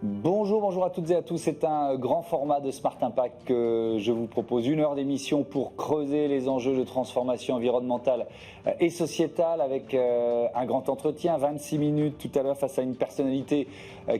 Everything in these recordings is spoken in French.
Bonjour à toutes et à tous. C'est un grand format de Smart Impact que je vous propose. 1 heure d'émission pour creuser les enjeux de transformation environnementale et sociétale avec un grand entretien, 26 minutes tout à l'heure face à une personnalité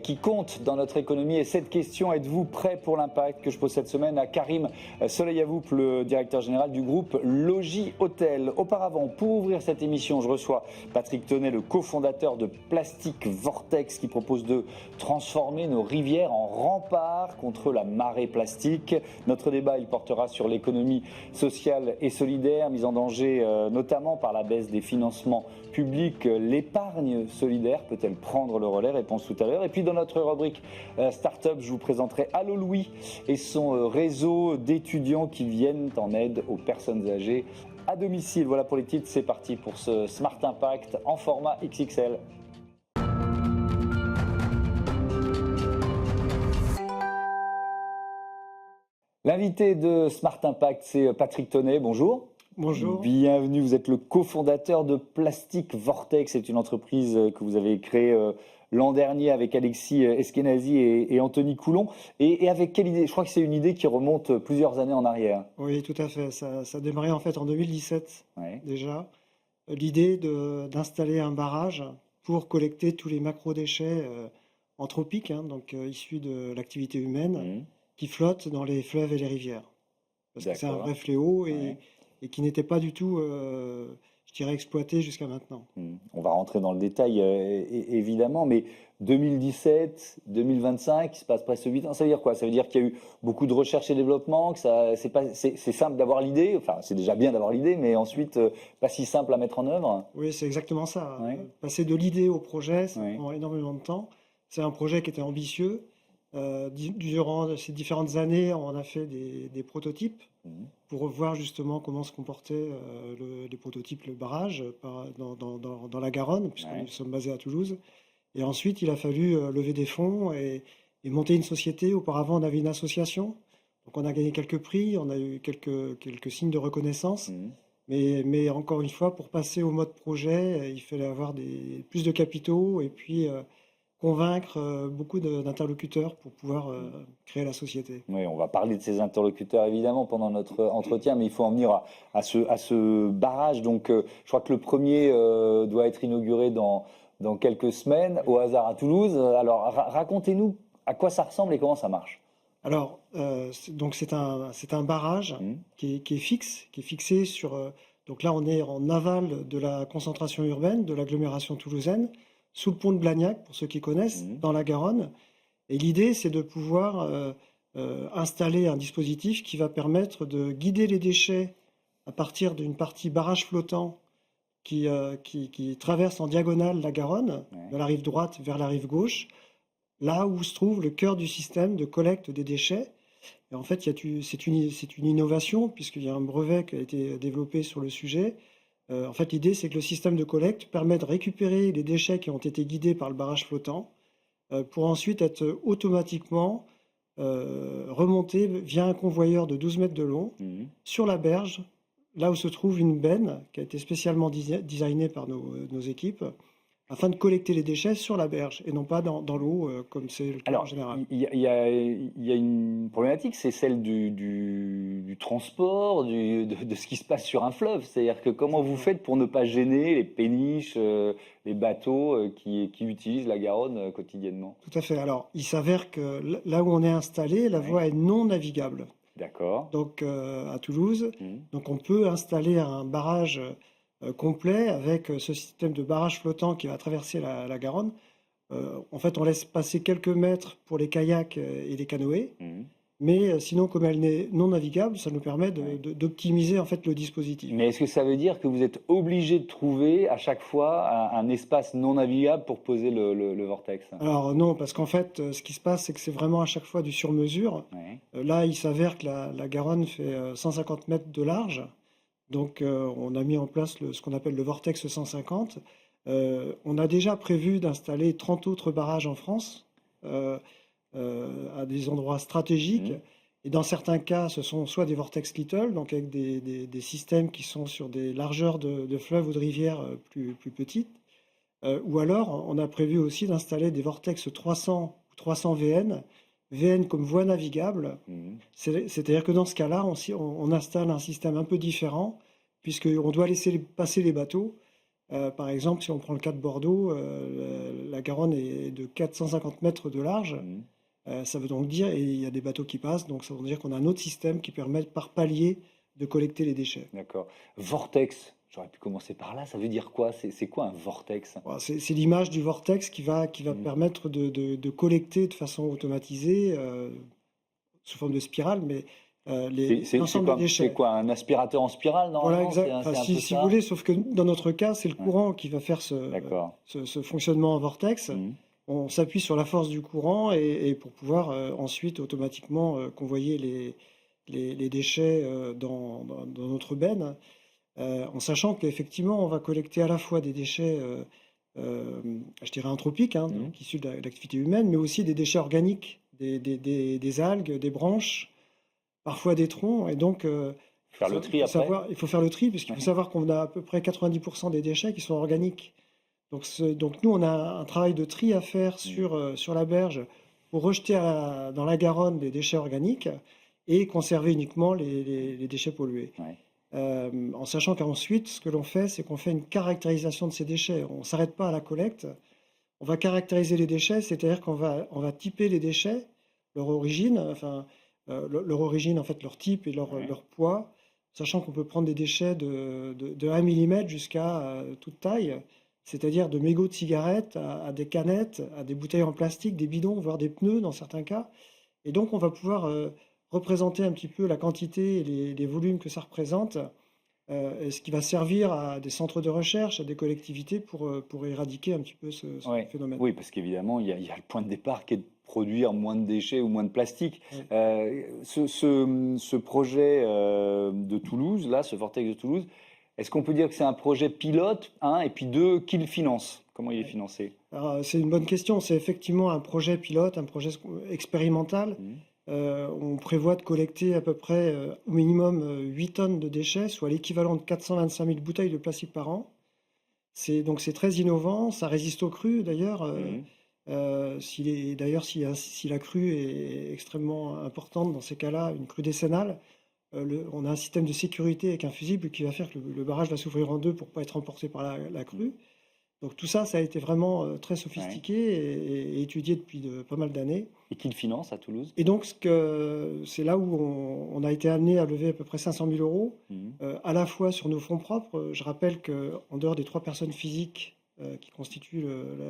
qui compte dans notre économie. Et cette question, êtes-vous prêt pour l'impact, que je pose cette semaine à Karim Soleihavoup, le directeur général du groupe Logis Hôtel. Auparavant, pour ouvrir cette émission, je reçois Patrick Tonnet, le cofondateur de Plastic Vortex, qui propose de transformer nos rivières en rempart contre la marée plastique. Notre débat, il portera sur l'économie sociale et solidaire, mise en danger notamment par la baisse des financements publics. L'épargne solidaire peut-elle prendre le relais? Réponse tout à l'heure. Et puis dans notre rubrique Startup, je vous présenterai Allo Louis et son réseau d'étudiants qui viennent en aide aux personnes âgées à domicile. Voilà pour les titres, c'est parti pour ce Smart Impact en format XXL. L'invité de Smart Impact, c'est Patrick Tonnet. Bonjour. Bonjour. Bienvenue, vous êtes le cofondateur de Plastic Vortex. C'est une entreprise que vous avez créée l'an dernier avec Alexis Eskenazi et Anthony Coulon. Et avec quelle idée? Je crois que c'est une idée qui remonte plusieurs années en arrière. Oui, tout à fait. Ça a démarré en fait en 2017 déjà. L'idée d'installer un barrage pour collecter tous les macro-déchets anthropiques, donc issus de l'activité humaine, qui flottent dans les fleuves et les rivières. Parce que c'est un vrai fléau et qui n'était pas du tout, je dirais, exploité jusqu'à maintenant. On va rentrer dans le détail évidemment, mais 2017, 2025, il se passe presque 8 ans. Ça veut dire quoi? Ça veut dire qu'il y a eu beaucoup de recherche et développement, que c'est simple d'avoir l'idée, enfin c'est déjà bien d'avoir l'idée, mais ensuite pas si simple à mettre en œuvre. Oui, c'est exactement ça. Passer de l'idée au projet, ça prend énormément de temps. C'est un projet qui était ambitieux. Durant ces différentes années, on a fait des prototypes pour voir justement comment se comportait les prototypes, le barrage dans la Garonne, puisque nous sommes basés à Toulouse. Et ensuite, il a fallu lever des fonds et monter une société. Auparavant, on avait une association. Donc, on a gagné quelques prix, on a eu quelques signes de reconnaissance. Mais encore une fois, pour passer au mode projet, il fallait avoir plus de capitaux et puis convaincre beaucoup d'interlocuteurs pour pouvoir créer la société. Oui, on va parler de ces interlocuteurs évidemment pendant notre entretien, mais il faut en venir à ce barrage. Donc, je crois que le premier doit être inauguré dans quelques semaines, au hasard à Toulouse. Alors, racontez-nous à quoi ça ressemble et comment ça marche. Alors, donc c'est un barrage qui est fixe, qui est fixé sur. Donc là, on est en aval de la concentration urbaine, de l'agglomération toulousaine, sous le pont de Blagnac, pour ceux qui connaissent, dans la Garonne. Et l'idée, c'est de pouvoir installer un dispositif qui va permettre de guider les déchets à partir d'une partie barrage flottant qui traverse en diagonale la Garonne, de la rive droite vers la rive gauche, là où se trouve le cœur du système de collecte des déchets. Et en fait, c'est une innovation, puisqu'il y a un brevet qui a été développé sur le sujet. En fait, l'idée, c'est que le système de collecte permet de récupérer les déchets qui ont été guidés par le barrage flottant pour ensuite être automatiquement remontés via un convoyeur de 12 mètres de long sur la berge, là où se trouve une benne qui a été spécialement designée par nos équipes, afin de collecter les déchets sur la berge et non pas dans l'eau comme c'est le cas en général. Il y a une problématique, c'est celle du transport, de ce qui se passe sur un fleuve. C'est-à-dire que comment vous faites pour ne pas gêner les péniches, les bateaux qui utilisent la Garonne quotidiennement? Tout à fait. Alors, il s'avère que là où on est installé, la voie est non navigable. D'accord. Donc, à Toulouse, donc on peut installer un barrage complet avec ce système de barrage flottant qui va traverser la Garonne. En fait, on laisse passer quelques mètres pour les kayaks et les canoës, mais sinon, comme elle n'est non navigable, ça nous permet d'optimiser en fait le dispositif. Mais est-ce que ça veut dire que vous êtes obligé de trouver à chaque fois un espace non navigable pour poser le vortex? Alors non, parce qu'en fait, ce qui se passe, c'est que c'est vraiment à chaque fois du sur-mesure. Là, il s'avère que la Garonne fait 150 mètres de large. Donc, on a mis en place ce qu'on appelle le Vortex 150. On a déjà prévu d'installer 30 autres barrages en France à des endroits stratégiques. Et dans certains cas, ce sont soit des Vortex Little, donc avec des systèmes qui sont sur des largeurs de fleuves ou de rivières plus petites, ou alors on a prévu aussi d'installer des Vortex 300 300 VN. VN comme voie navigable. C'est-à-dire que dans ce cas-là, on installe un système un peu différent, puisqu'on doit laisser passer les bateaux. Par exemple, si on prend le cas de Bordeaux, la Garonne est de 450 mètres de large. Ça veut donc dire, et il y a des bateaux qui passent, donc ça veut dire qu'on a un autre système qui permet par palier de collecter les déchets. D'accord. Vortex, j'aurais pu commencer par là, ça veut dire quoi? C'est quoi un vortex? C'est l'image du vortex qui va permettre de collecter de façon automatisée, sous forme de spirale, mais l'ensemble des déchets. C'est quoi, un aspirateur en spirale, normalement? Voilà, exact. Enfin, si vous voulez, sauf que dans notre cas, c'est le courant qui va faire ce fonctionnement en vortex. On s'appuie sur la force du courant et pour pouvoir ensuite automatiquement convoyer les déchets dans notre benne, en sachant qu'effectivement, on va collecter à la fois des déchets, je dirais anthropiques, donc issus de l'activité humaine, mais aussi des déchets organiques, des algues, des branches, parfois des troncs. Et donc, faire le tri après. Il faut faire le tri, puisqu'il faut savoir qu'on a à peu près 90% des déchets qui sont organiques. Donc nous, on a un travail de tri à faire sur la berge pour rejeter dans la Garonne des déchets organiques et conserver uniquement les déchets pollués. En sachant qu'ensuite, ce que l'on fait, c'est qu'on fait une caractérisation de ces déchets. On ne s'arrête pas à la collecte. On va caractériser les déchets, c'est-à-dire qu'on va typer les déchets, leur origine, en fait, leur type et leur poids, sachant qu'on peut prendre des déchets de 1 mm jusqu'à toute taille, c'est-à-dire de mégots de cigarettes à des canettes, à des bouteilles en plastique, des bidons, voire des pneus dans certains cas. Et donc, on va pouvoir représenter un petit peu la quantité et les volumes que ça représente, et ce qui va servir à des centres de recherche, à des collectivités pour éradiquer un petit peu ce phénomène. Oui, parce qu'évidemment, il y a le point de départ qui est de produire moins de déchets ou moins de plastique. Ce projet de Toulouse, là, ce Vortex de Toulouse, est-ce qu'on peut dire que c'est un projet pilote, et puis deux, qui le finance? Comment il est financé? C'est une bonne question. C'est effectivement un projet pilote, un projet expérimental. On prévoit de collecter à peu près au minimum 8 tonnes de déchets, soit l'équivalent de 425 000 bouteilles de plastique par an. Donc c'est très innovant, ça résiste aux crues d'ailleurs. Si la crue est extrêmement importante, dans ces cas-là, une crue décennale, on a un système de sécurité avec un fusible qui va faire que le barrage va s'ouvrir en deux pour ne pas être emporté par la crue. Donc tout ça, ça a été vraiment très sophistiqué et étudié depuis pas mal d'années. Et qui le finance à Toulouse? Et donc c'est là où on a été amené à lever à peu près 500 000 euros, à la fois sur nos fonds propres. Je rappelle qu'en dehors des 3 personnes physiques qui constituent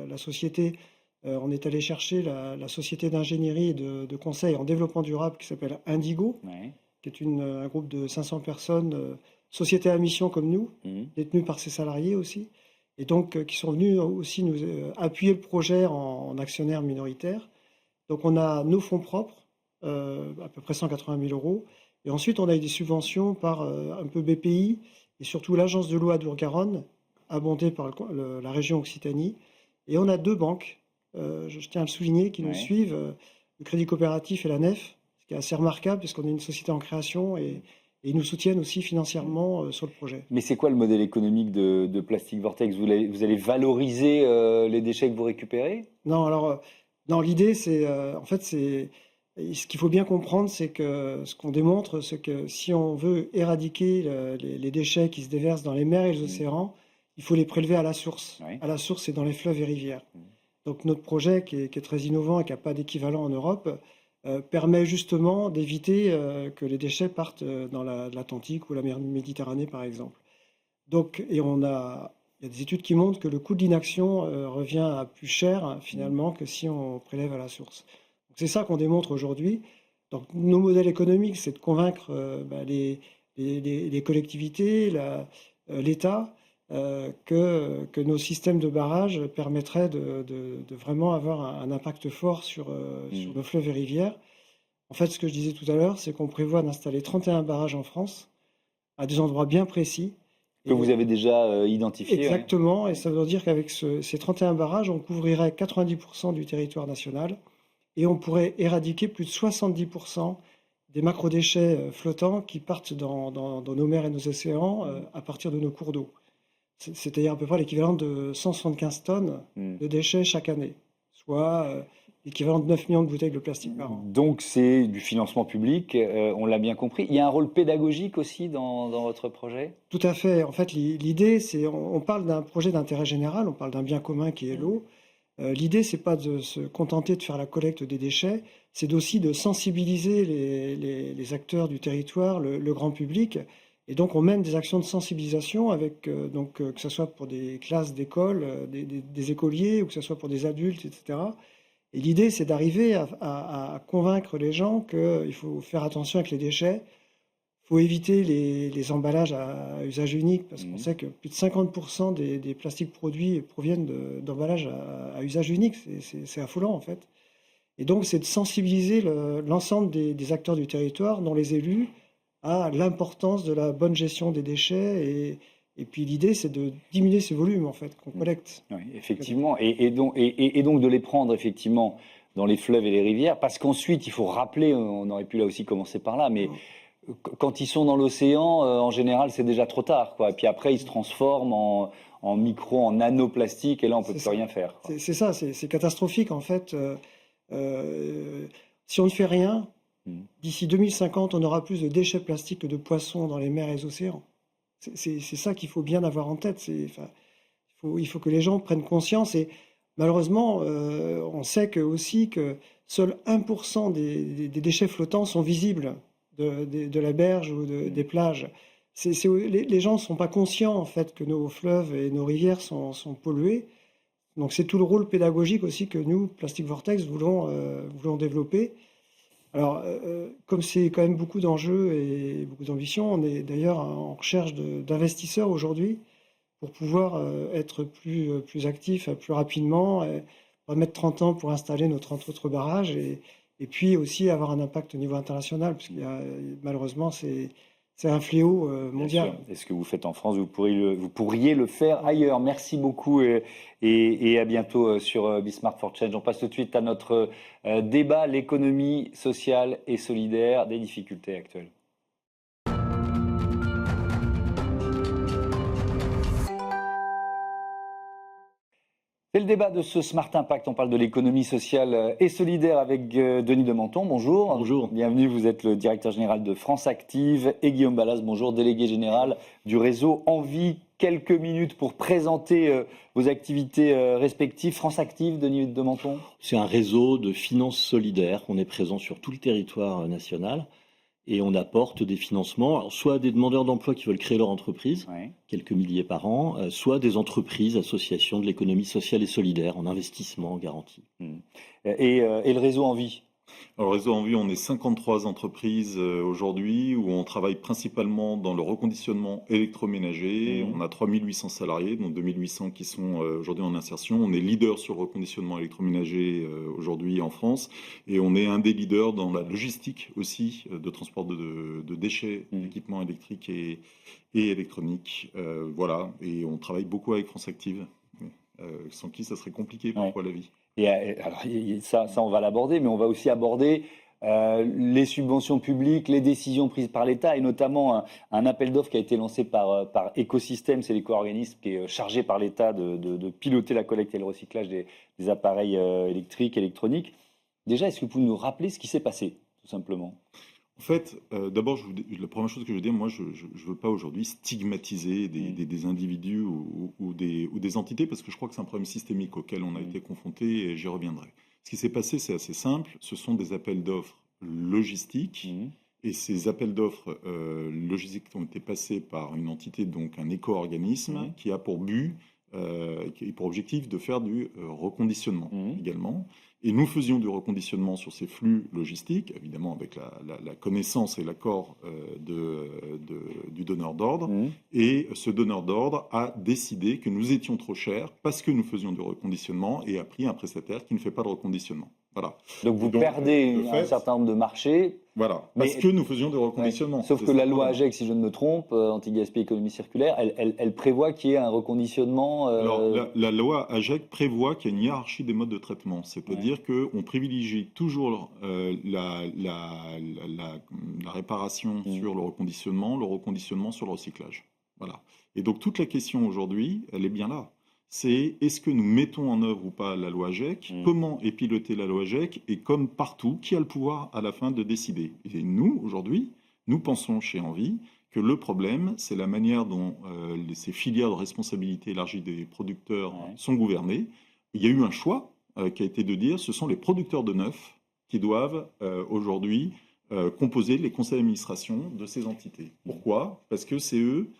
la société, on est allé chercher la société d'ingénierie et de conseil en développement durable qui s'appelle Indigo, qui est un groupe de 500 personnes, société à mission comme nous, détenue par ses salariés aussi, et donc qui sont venus aussi nous appuyer le projet en actionnaire minoritaire. Donc on a nos fonds propres, à peu près 180 000 euros, et ensuite on a eu des subventions par un peu BPI, et surtout l'agence de l'eau Adour-Garonne, abondée par la région Occitanie, et on a 2 banques, je tiens à le souligner, qui nous suivent, le Crédit Coopératif et la Nef, ce qui est assez remarquable puisqu'on est une société en création et ils nous soutiennent aussi financièrement sur le projet. Mais c'est quoi le modèle économique de Plastic Vortex? Vous allez valoriser les déchets que vous récupérez? Non, alors non, l'idée c'est en fait ce qu'il faut bien comprendre, c'est que ce qu'on démontre, c'est que si on veut éradiquer les déchets qui se déversent dans les mers et les océans, il faut les prélever à la source. À la source, c'est dans les fleuves et rivières. Donc notre projet, qui est très innovant et qui n'a pas d'équivalent en Europe, permet justement d'éviter que les déchets partent dans l'Atlantique ou la mer Méditerranée, par exemple. Donc, il y a des études qui montrent que le coût de l'inaction revient à plus cher, finalement, que si on prélève à la source. C'est ça qu'on démontre aujourd'hui. Donc, nos modèles économiques, c'est de convaincre les collectivités, l'État, que nos systèmes de barrage permettraient de vraiment avoir un impact fort sur nos fleuves et rivières. En fait, ce que je disais tout à l'heure, c'est qu'on prévoit d'installer 31 barrages en France, à des endroits bien précis. Que vous avez déjà identifiés. Exactement, et ça veut dire qu'avec ces 31 barrages, on couvrirait 90% du territoire national, et on pourrait éradiquer plus de 70% des macrodéchets flottants qui partent dans nos mers et nos océans à partir de nos cours d'eau. C'est-à-dire à peu près l'équivalent de 175 tonnes de déchets chaque année, soit équivalent de 9 millions de bouteilles de plastique par an. Donc c'est du financement public, on l'a bien compris. Il y a un rôle pédagogique aussi dans votre projet? Tout à fait. En fait, l'idée, c'est, on parle d'un projet d'intérêt général, on parle d'un bien commun qui est l'eau. L'idée, c'est pas de se contenter de faire la collecte des déchets, c'est aussi de sensibiliser les acteurs du territoire, le grand public. Et donc, on mène des actions de sensibilisation avec, que ce soit pour des classes d'école, des écoliers, ou que ce soit pour des adultes, etc. Et l'idée, c'est d'arriver à convaincre les gens qu'il faut faire attention avec les déchets. Il faut éviter les emballages à usage unique, parce qu'on sait que plus de 50% des plastiques produits proviennent d'emballages à usage unique. C'est affolant, en fait. Et donc, c'est de sensibiliser l'ensemble des acteurs du territoire, dont les élus, à l'importance de la bonne gestion des déchets. Et puis l'idée, c'est de diminuer ces volumes, en fait, qu'on collecte. Oui, effectivement. Et donc de les prendre, effectivement, dans les fleuves et les rivières, parce qu'ensuite, il faut rappeler, on aurait pu là aussi commencer par là, mais quand ils sont dans l'océan, en général, c'est déjà trop tard, quoi. Et puis après, ils se transforment en nanoplastique, et là, on ne peut plus rien faire, quoi. C'est ça, c'est catastrophique, en fait. Si on ne fait rien, d'ici 2050, on aura plus de déchets plastiques que de poissons dans les mers et les océans. C'est ça qu'il faut bien avoir en tête. Il faut que les gens prennent conscience. Et malheureusement, on sait aussi que seul 1% des déchets flottants sont visibles de la berge ou des plages. Les gens ne sont pas conscients, en fait, que nos fleuves et nos rivières sont pollués. Donc c'est tout le rôle pédagogique aussi que nous, Plastic Vortex, voulons développer. Alors, comme c'est quand même beaucoup d'enjeux et beaucoup d'ambition, on est d'ailleurs en recherche d'investisseurs aujourd'hui pour pouvoir être plus actifs plus rapidement. On va mettre 30 ans pour installer nos 30 autres barrages et puis aussi avoir un impact au niveau international, parce que malheureusement, c'est un fléau mondial. Et ce que vous faites en France, vous pourriez le faire ailleurs. Merci beaucoup et à bientôt sur Be Smart for Change. On passe tout de suite à notre débat, l'économie sociale et solidaire des difficultés actuelles. C'est le débat de ce Smart Impact. On parle de l'économie sociale et solidaire avec Denis de Menton. Bonjour. Bonjour. Bienvenue, vous êtes le directeur général de France Active. Et Guillaume Ballas, bonjour, délégué général du réseau Envie. Quelques minutes pour présenter vos activités respectives. France Active, Denis de Menton. C'est un réseau de finances solidaires. On est présent sur tout le territoire national. Et on apporte des financements, alors soit à des demandeurs d'emploi qui veulent créer leur entreprise, quelques milliers par an, soit des entreprises, associations de l'économie sociale et solidaire, en investissement, en garantie. Et le réseau Envie? Alors, réseau Envie, on est 53 entreprises aujourd'hui où on travaille principalement dans le reconditionnement électroménager. On a 3800 salariés, dont 2800 qui sont aujourd'hui en insertion. On est leader sur le reconditionnement électroménager aujourd'hui en France. Et on est un des leaders dans la logistique aussi de transport de déchets, d'équipements électriques et électroniques. Voilà, et on travaille beaucoup avec France Active, sans qui ça serait compliqué parfois la vie. Et alors, ça, on va l'aborder, mais on va aussi aborder les subventions publiques, les décisions prises par l'État, et notamment un appel d'offres qui a été lancé par Écosystème, c'est l'éco-organisme qui est chargé par l'État de piloter la collecte et le recyclage des appareils électriques, électroniques. Déjà, est-ce que vous pouvez nous rappeler ce qui s'est passé, tout simplement ? En fait, d'abord, la première chose que je veux dire, moi, je ne veux pas aujourd'hui stigmatiser des individus ou des entités, parce que je crois que c'est un problème systémique auquel on a été confronté, et j'y reviendrai. Ce qui s'est passé, c'est assez simple. Ce sont des appels d'offres logistiques, et ces appels d'offres logistiques ont été passés par une entité, donc un éco-organisme, qui a pour but, qui a pour objectif de faire du reconditionnement également. Et nous faisions du reconditionnement sur ces flux logistiques, évidemment avec la connaissance et l'accord du donneur d'ordre. Et ce donneur d'ordre a décidé que nous étions trop chers parce que nous faisions du reconditionnement et a pris un prestataire qui ne fait pas de reconditionnement. Voilà. Donc vous perdez un certain nombre de marchés. Voilà, parce que nous faisions du reconditionnement. Sauf que la loi AGEC, si je ne me trompe, anti-gaspi économie circulaire, elle prévoit qu'il y ait un reconditionnement. Alors, la loi AGEC prévoit qu'il y a une hiérarchie des modes de traitement. C'est-à-dire qu'on privilégie toujours la réparation sur le reconditionnement sur le recyclage. Voilà. Et donc toute la question aujourd'hui, elle est bien là. c'est est-ce que nous mettons en œuvre ou pas la loi AGEC, comment est pilotée la loi AGEC, et comme partout, qui a le pouvoir à la fin de décider. Et nous, aujourd'hui, nous pensons chez Envie que le problème, c'est la manière dont ces filières de responsabilité élargie des producteurs sont gouvernées. Il y a eu un choix qui a été de dire ce sont les producteurs de neuf qui doivent aujourd'hui composer les conseils d'administration de ces entités. Pourquoi ? Parce que c'est eux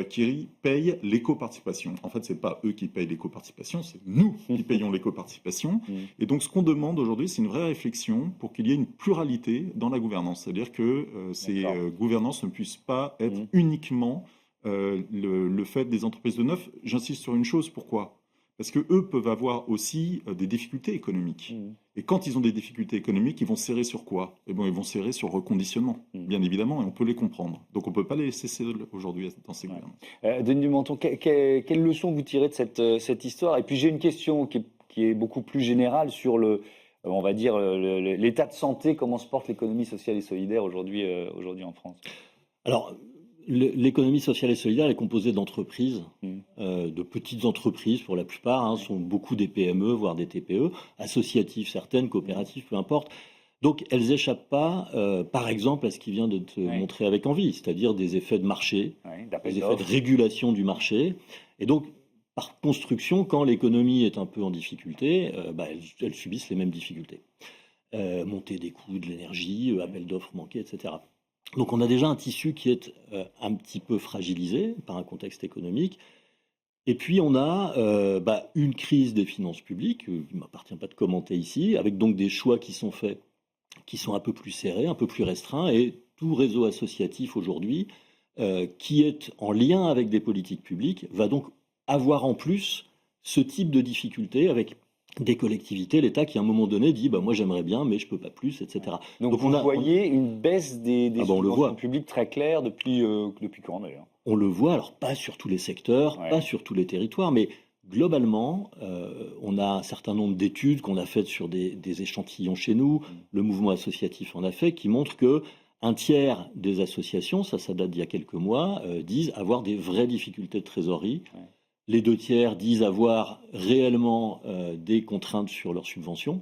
qui payent l'éco-participation. En fait, ce n'est pas eux qui payent l'éco-participation, c'est nous qui payons l'éco-participation. Et donc, ce qu'on demande aujourd'hui, c'est une vraie réflexion pour qu'il y ait une pluralité dans la gouvernance. C'est-à-dire que ces gouvernances ne puissent pas être uniquement le fait des entreprises de neuf. J'insiste sur une chose, pourquoi ? Parce qu'eux peuvent avoir aussi des difficultés économiques. Et quand ils ont des difficultés économiques, ils vont serrer sur quoi ? Eh bien, ils vont serrer sur le reconditionnement, bien évidemment, et on peut les comprendre. Donc, on ne peut pas les laisser seuls aujourd'hui dans ces gouvernements. Denis Dumenton, quelle leçon vous tirez de cette histoire ? Et puis, j'ai une question qui est beaucoup plus générale sur on va dire, l'état de santé, comment se porte l'économie sociale et solidaire aujourd'hui en France. Alors, l'économie sociale et solidaire est composée d'entreprises, de petites entreprises pour la plupart, sont beaucoup des PME, voire des TPE, associatives certaines, coopératives, peu importe. Donc elles n'échappent pas, par exemple, à ce qui vient de te montrer avec Envie, c'est-à-dire des effets de marché, des effets de régulation du marché. Et donc, par construction, quand l'économie est un peu en difficulté, elles subissent les mêmes difficultés. Montée des coûts de l'énergie, appel d'offres manqués, etc. Donc on a déjà un tissu qui est un petit peu fragilisé par un contexte économique. Et puis on a une crise des finances publiques, il ne m'appartient pas de commenter ici, avec donc des choix qui sont faits, qui sont un peu plus serrés, un peu plus restreints. Et tout réseau associatif aujourd'hui, qui est en lien avec des politiques publiques, va donc avoir en plus ce type de difficultés avec des collectivités, l'État qui à un moment donné dit moi j'aimerais bien mais je peux pas plus, etc. Donc vous voyez une baisse des subventions publiques très claire depuis quand d'ailleurs ? On le voit, alors pas sur tous les secteurs, pas sur tous les territoires, mais globalement on a un certain nombre d'études qu'on a faites sur des échantillons chez nous, le mouvement associatif en a fait, qui montre que un tiers des associations, ça date d'il y a quelques mois, disent avoir des vraies difficultés de trésorerie. Les 2 tiers disent avoir réellement des contraintes sur leurs subventions.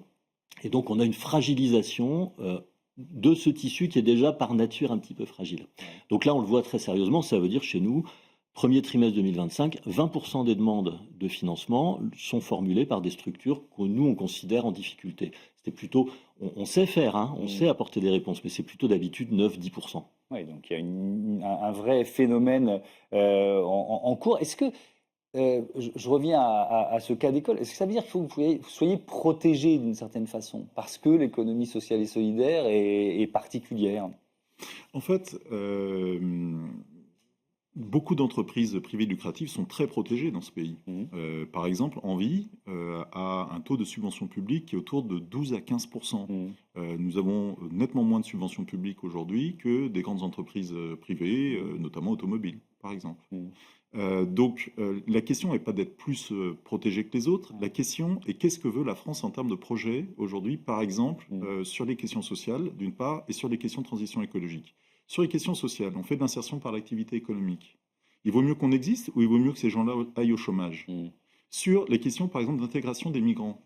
Et donc, on a une fragilisation de ce tissu qui est déjà par nature un petit peu fragile. Donc là, on le voit très sérieusement. Ça veut dire chez nous, premier trimestre 2025, 20% des demandes de financement sont formulées par des structures que nous, on considère en difficulté. C'était plutôt, on sait faire, on sait apporter des réponses, mais c'est plutôt d'habitude 9-10%. Oui, donc il y a un vrai phénomène en cours. Est-ce que je reviens à ce cas d'école. Est-ce que ça veut dire qu'il faut que vous soyez protégé d'une certaine façon parce que l'économie sociale et solidaire est particulière ? En fait, beaucoup d'entreprises privées lucratives sont très protégées dans ce pays. Par exemple, Envie a un taux de subvention publique qui est autour de 12 à 15%. Nous avons nettement moins de subventions publiques aujourd'hui que des grandes entreprises privées, notamment automobiles, par exemple. Donc, la question n'est pas d'être plus protégé que les autres. La question est qu'est-ce que veut la France en termes de projet aujourd'hui, par exemple, sur les questions sociales, d'une part, et sur les questions de transition écologique. Sur les questions sociales, on fait de l'insertion par l'activité économique. Il vaut mieux qu'on existe ou il vaut mieux que ces gens-là aillent au chômage ? Sur les questions, par exemple, d'intégration des migrants,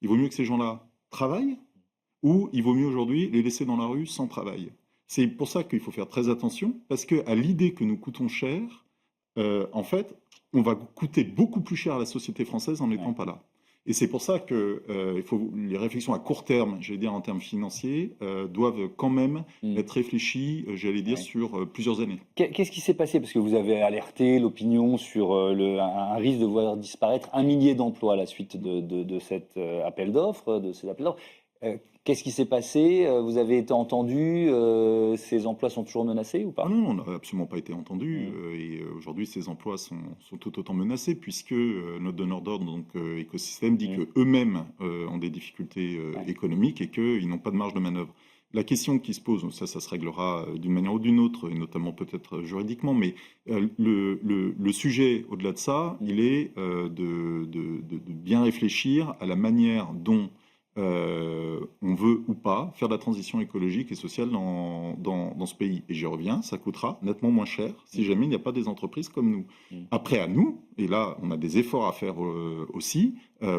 il vaut mieux que ces gens-là travaillent ou il vaut mieux aujourd'hui les laisser dans la rue sans travail ? C'est pour ça qu'il faut faire très attention, parce qu'à l'idée que nous coûtons cher, en fait, on va coûter beaucoup plus cher à la société française en n'étant pas là. Et c'est pour ça que les réflexions à court terme, j'allais dire en termes financiers, doivent quand même être réfléchies, j'allais dire, sur plusieurs années. Qu'est-ce qui s'est passé ? Parce que vous avez alerté l'opinion sur un risque de voir disparaître 1 millier d'emplois à la suite de cet appel d'offres, Qu'est-ce qui s'est passé ? Vous avez été entendu ? Ces emplois sont toujours menacés ou pas ? Non, on n'a absolument pas été entendu. Et aujourd'hui, ces emplois sont tout autant menacés puisque notre donneur d'ordre, donc Écosystème, dit qu'eux-mêmes ont des difficultés économiques et qu'ils n'ont pas de marge de manœuvre. La question qui se pose, ça se réglera d'une manière ou d'une autre, et notamment peut-être juridiquement, mais le sujet, au-delà de ça, il est de bien réfléchir à la manière dont on veut ou pas faire la transition écologique et sociale dans ce pays. Et j'y reviens, ça coûtera nettement moins cher si jamais il n'y a pas des entreprises comme nous. Après, à nous, et là, on a des efforts à faire aussi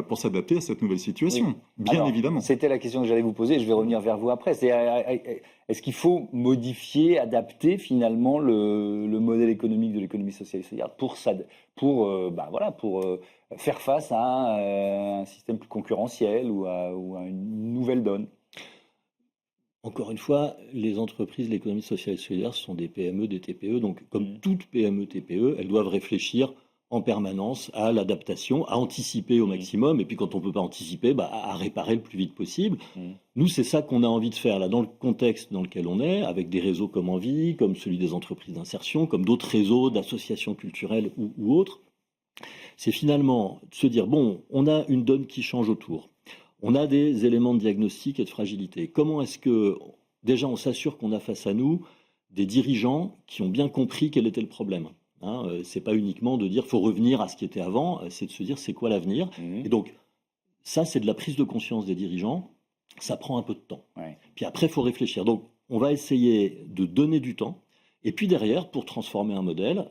pour s'adapter à cette nouvelle situation, bien évidemment. C'était la question que j'allais vous poser, je vais revenir vers vous après. Est-ce qu'il faut modifier, adapter finalement le modèle économique de l'économie sociale et solidaire pour faire face à un système plus concurrentiel ou à une nouvelle donne? Encore une fois, les entreprises, l'économie sociale et solidaire, ce sont des PME, des TPE. Donc, comme toute PME, TPE, elles doivent réfléchir en permanence à l'adaptation, à anticiper au maximum. Et puis, quand on ne peut pas anticiper, à réparer le plus vite possible. Nous, c'est ça qu'on a envie de faire là, dans le contexte dans lequel on est, avec des réseaux comme Envie, comme celui des entreprises d'insertion, comme d'autres réseaux d'associations culturelles ou autres. C'est finalement de se dire, bon, on a une donne qui change autour. On a des éléments de diagnostic et de fragilité. Comment est-ce que, déjà, on s'assure qu'on a face à nous des dirigeants qui ont bien compris quel était le problème, hein, c'est pas uniquement de dire, faut revenir à ce qui était avant, c'est de se dire, c'est quoi l'avenir. Et donc, ça, c'est de la prise de conscience des dirigeants. Ça prend un peu de temps. Puis après, il faut réfléchir. Donc, on va essayer de donner du temps. Et puis derrière, pour transformer un modèle,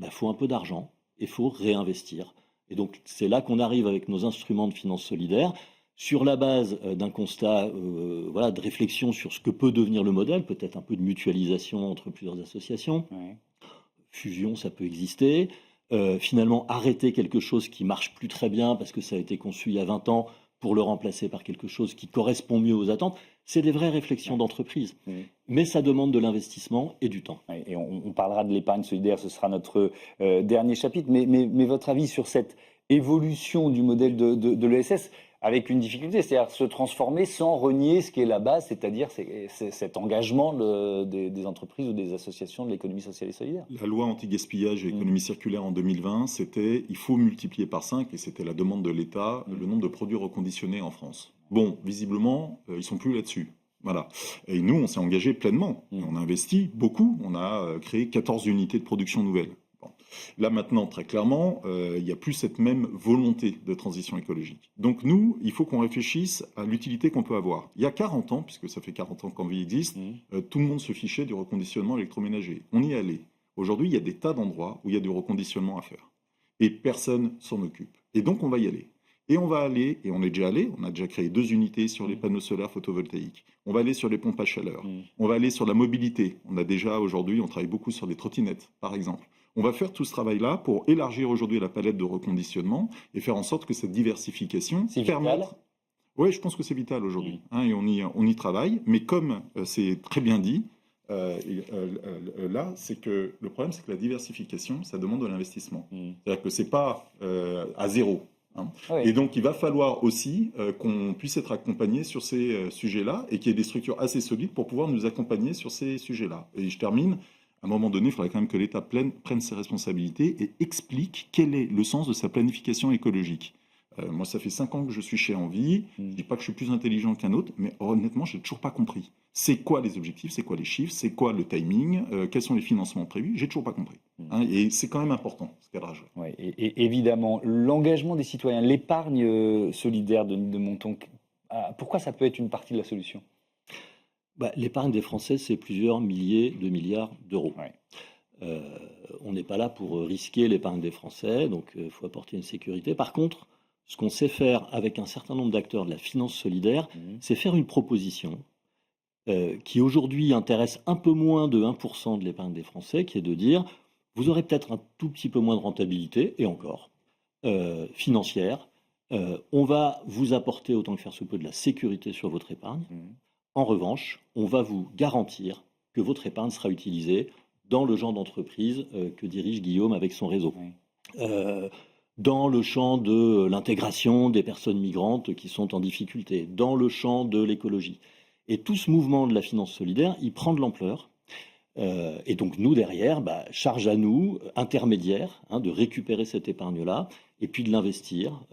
faut un peu d'argent et il faut réinvestir. Et donc, c'est là qu'on arrive avec nos instruments de finance solidaire, sur la base d'un constat de réflexion sur ce que peut devenir le modèle, peut-être un peu de mutualisation entre plusieurs associations. Fusion, ça peut exister. Finalement, arrêter quelque chose qui marche plus très bien parce que ça a été conçu il y a 20 ans pour le remplacer par quelque chose qui correspond mieux aux attentes. C'est des vraies réflexions d'entreprise. Mais ça demande de l'investissement et du temps. Et on parlera de l'épargne solidaire, ce sera notre dernier chapitre. Mais votre avis sur cette évolution du modèle de l'ESS avec une difficulté, c'est-à-dire se transformer sans renier ce qui est la base, c'est-à-dire cet engagement des entreprises ou des associations de l'économie sociale et solidaire. La loi anti-gaspillage et économie circulaire en 2020, c'était il faut multiplier par 5, et c'était la demande de l'État, le nombre de produits reconditionnés en France. Bon, visiblement, ils ne sont plus là-dessus. Voilà. Et nous, on s'est engagé pleinement. On a investi beaucoup. On a créé 14 unités de production nouvelles. Là maintenant, très clairement, il n'y a plus cette même volonté de transition écologique. Donc nous, il faut qu'on réfléchisse à l'utilité qu'on peut avoir. Il y a 40 ans, puisque ça fait 40 ans qu'Envie existe, tout le monde se fichait du reconditionnement électroménager. On y allait. Aujourd'hui, il y a des tas d'endroits où il y a du reconditionnement à faire. Et personne s'en occupe. Et donc on va y aller. Et on va aller, et on est déjà allé, on a déjà créé 2 unités sur les panneaux solaires photovoltaïques. On va aller sur les pompes à chaleur. On va aller sur la mobilité. On a déjà aujourd'hui, on travaille beaucoup sur les trottinettes, par exemple. On va faire tout ce travail-là pour élargir aujourd'hui la palette de reconditionnement et faire en sorte que cette diversification permette... Oui, je pense que c'est vital aujourd'hui. Et on y travaille. Mais comme c'est très bien dit, là, c'est que le problème, c'est que la diversification, ça demande de l'investissement. C'est-à-dire que c'est pas à zéro. Et donc, il va falloir aussi qu'on puisse être accompagné sur ces sujets-là et qu'il y ait des structures assez solides pour pouvoir nous accompagner sur ces sujets-là. Et je termine. À un moment donné, il faudrait quand même que l'État prenne ses responsabilités et explique quel est le sens de sa planification écologique. Moi, ça fait 5 ans que je suis chez Envie. Je ne dis pas que je suis plus intelligent qu'un autre, mais honnêtement, je n'ai toujours pas compris. C'est quoi les objectifs, c'est quoi les chiffres, c'est quoi le timing, quels sont les financements prévus, j'ai toujours pas compris. Et c'est quand même important, ce cadrage. Et évidemment, l'engagement des citoyens, l'épargne solidaire de Monton, pourquoi ça peut être une partie de la solution ? L'épargne des Français, c'est plusieurs milliers de milliards d'euros. On n'est pas là pour risquer l'épargne des Français, donc il faut apporter une sécurité. Par contre, ce qu'on sait faire avec un certain nombre d'acteurs de la finance solidaire, c'est faire une proposition qui aujourd'hui intéresse un peu moins de 1% de l'épargne des Français, qui est de dire, vous aurez peut-être un tout petit peu moins de rentabilité, et encore, financière. On va vous apporter autant que faire se peut de la sécurité sur votre épargne. En revanche, on va vous garantir que votre épargne sera utilisée dans le genre d'entreprise que dirige Guillaume avec son réseau. Dans le champ de l'intégration des personnes migrantes qui sont en difficulté, dans le champ de l'écologie. Et tout ce mouvement de la finance solidaire, il prend de l'ampleur. Et donc nous, derrière, charge à nous, intermédiaires, de récupérer cette épargne-là et puis de l'investir